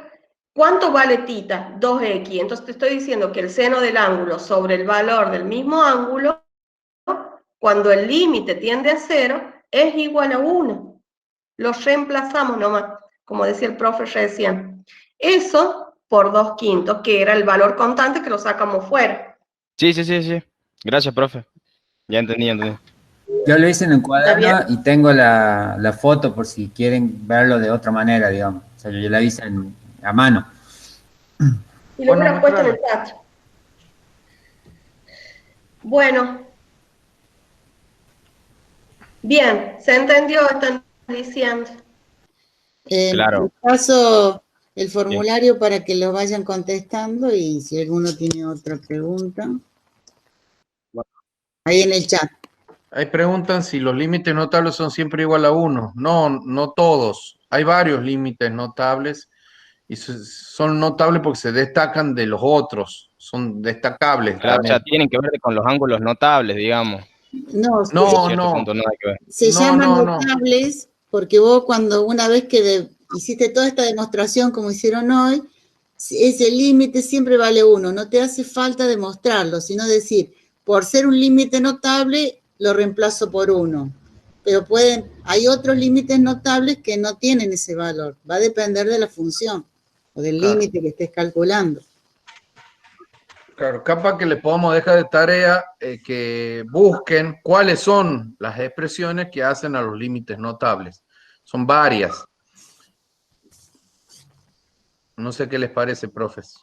¿cuánto vale tita? 2x. Entonces te estoy diciendo que el seno del ángulo sobre el valor del mismo ángulo, cuando el límite tiende a 0, es igual a 1. Lo reemplazamos nomás, como decía el profe recién. Eso por 2/5, que era el valor constante que lo sacamos fuera. Sí. Gracias, profe. Ya entendí. Yo lo hice en un cuaderno y tengo la foto por si quieren verlo de otra manera, digamos. O sea, yo la hice a mano. Y lo hubieras puesto en el chat. Bueno. Bien, ¿se entendió? Están diciendo. Claro. Paso el formulario para que lo vayan contestando y si alguno tiene otra pregunta. Ahí en el chat. Ahí preguntan si los límites notables son siempre igual a 1. No, no todos. Hay varios límites notables y son notables porque se destacan de los otros. Son destacables. Claro, o sea, tienen que ver con los ángulos notables, digamos. No, se llaman notables porque vos cuando una vez que hiciste toda esta demostración como hicieron hoy, ese límite siempre vale 1. No te hace falta demostrarlo, sino decir, por ser un límite notable, lo reemplazo por 1. Pero hay otros límites notables que no tienen ese valor. Va a depender de la función o del límite que estés calculando. Claro, capaz que le podamos dejar de tarea que busquen cuáles son las expresiones que hacen a los límites notables. Son varias. No sé qué les parece, profes.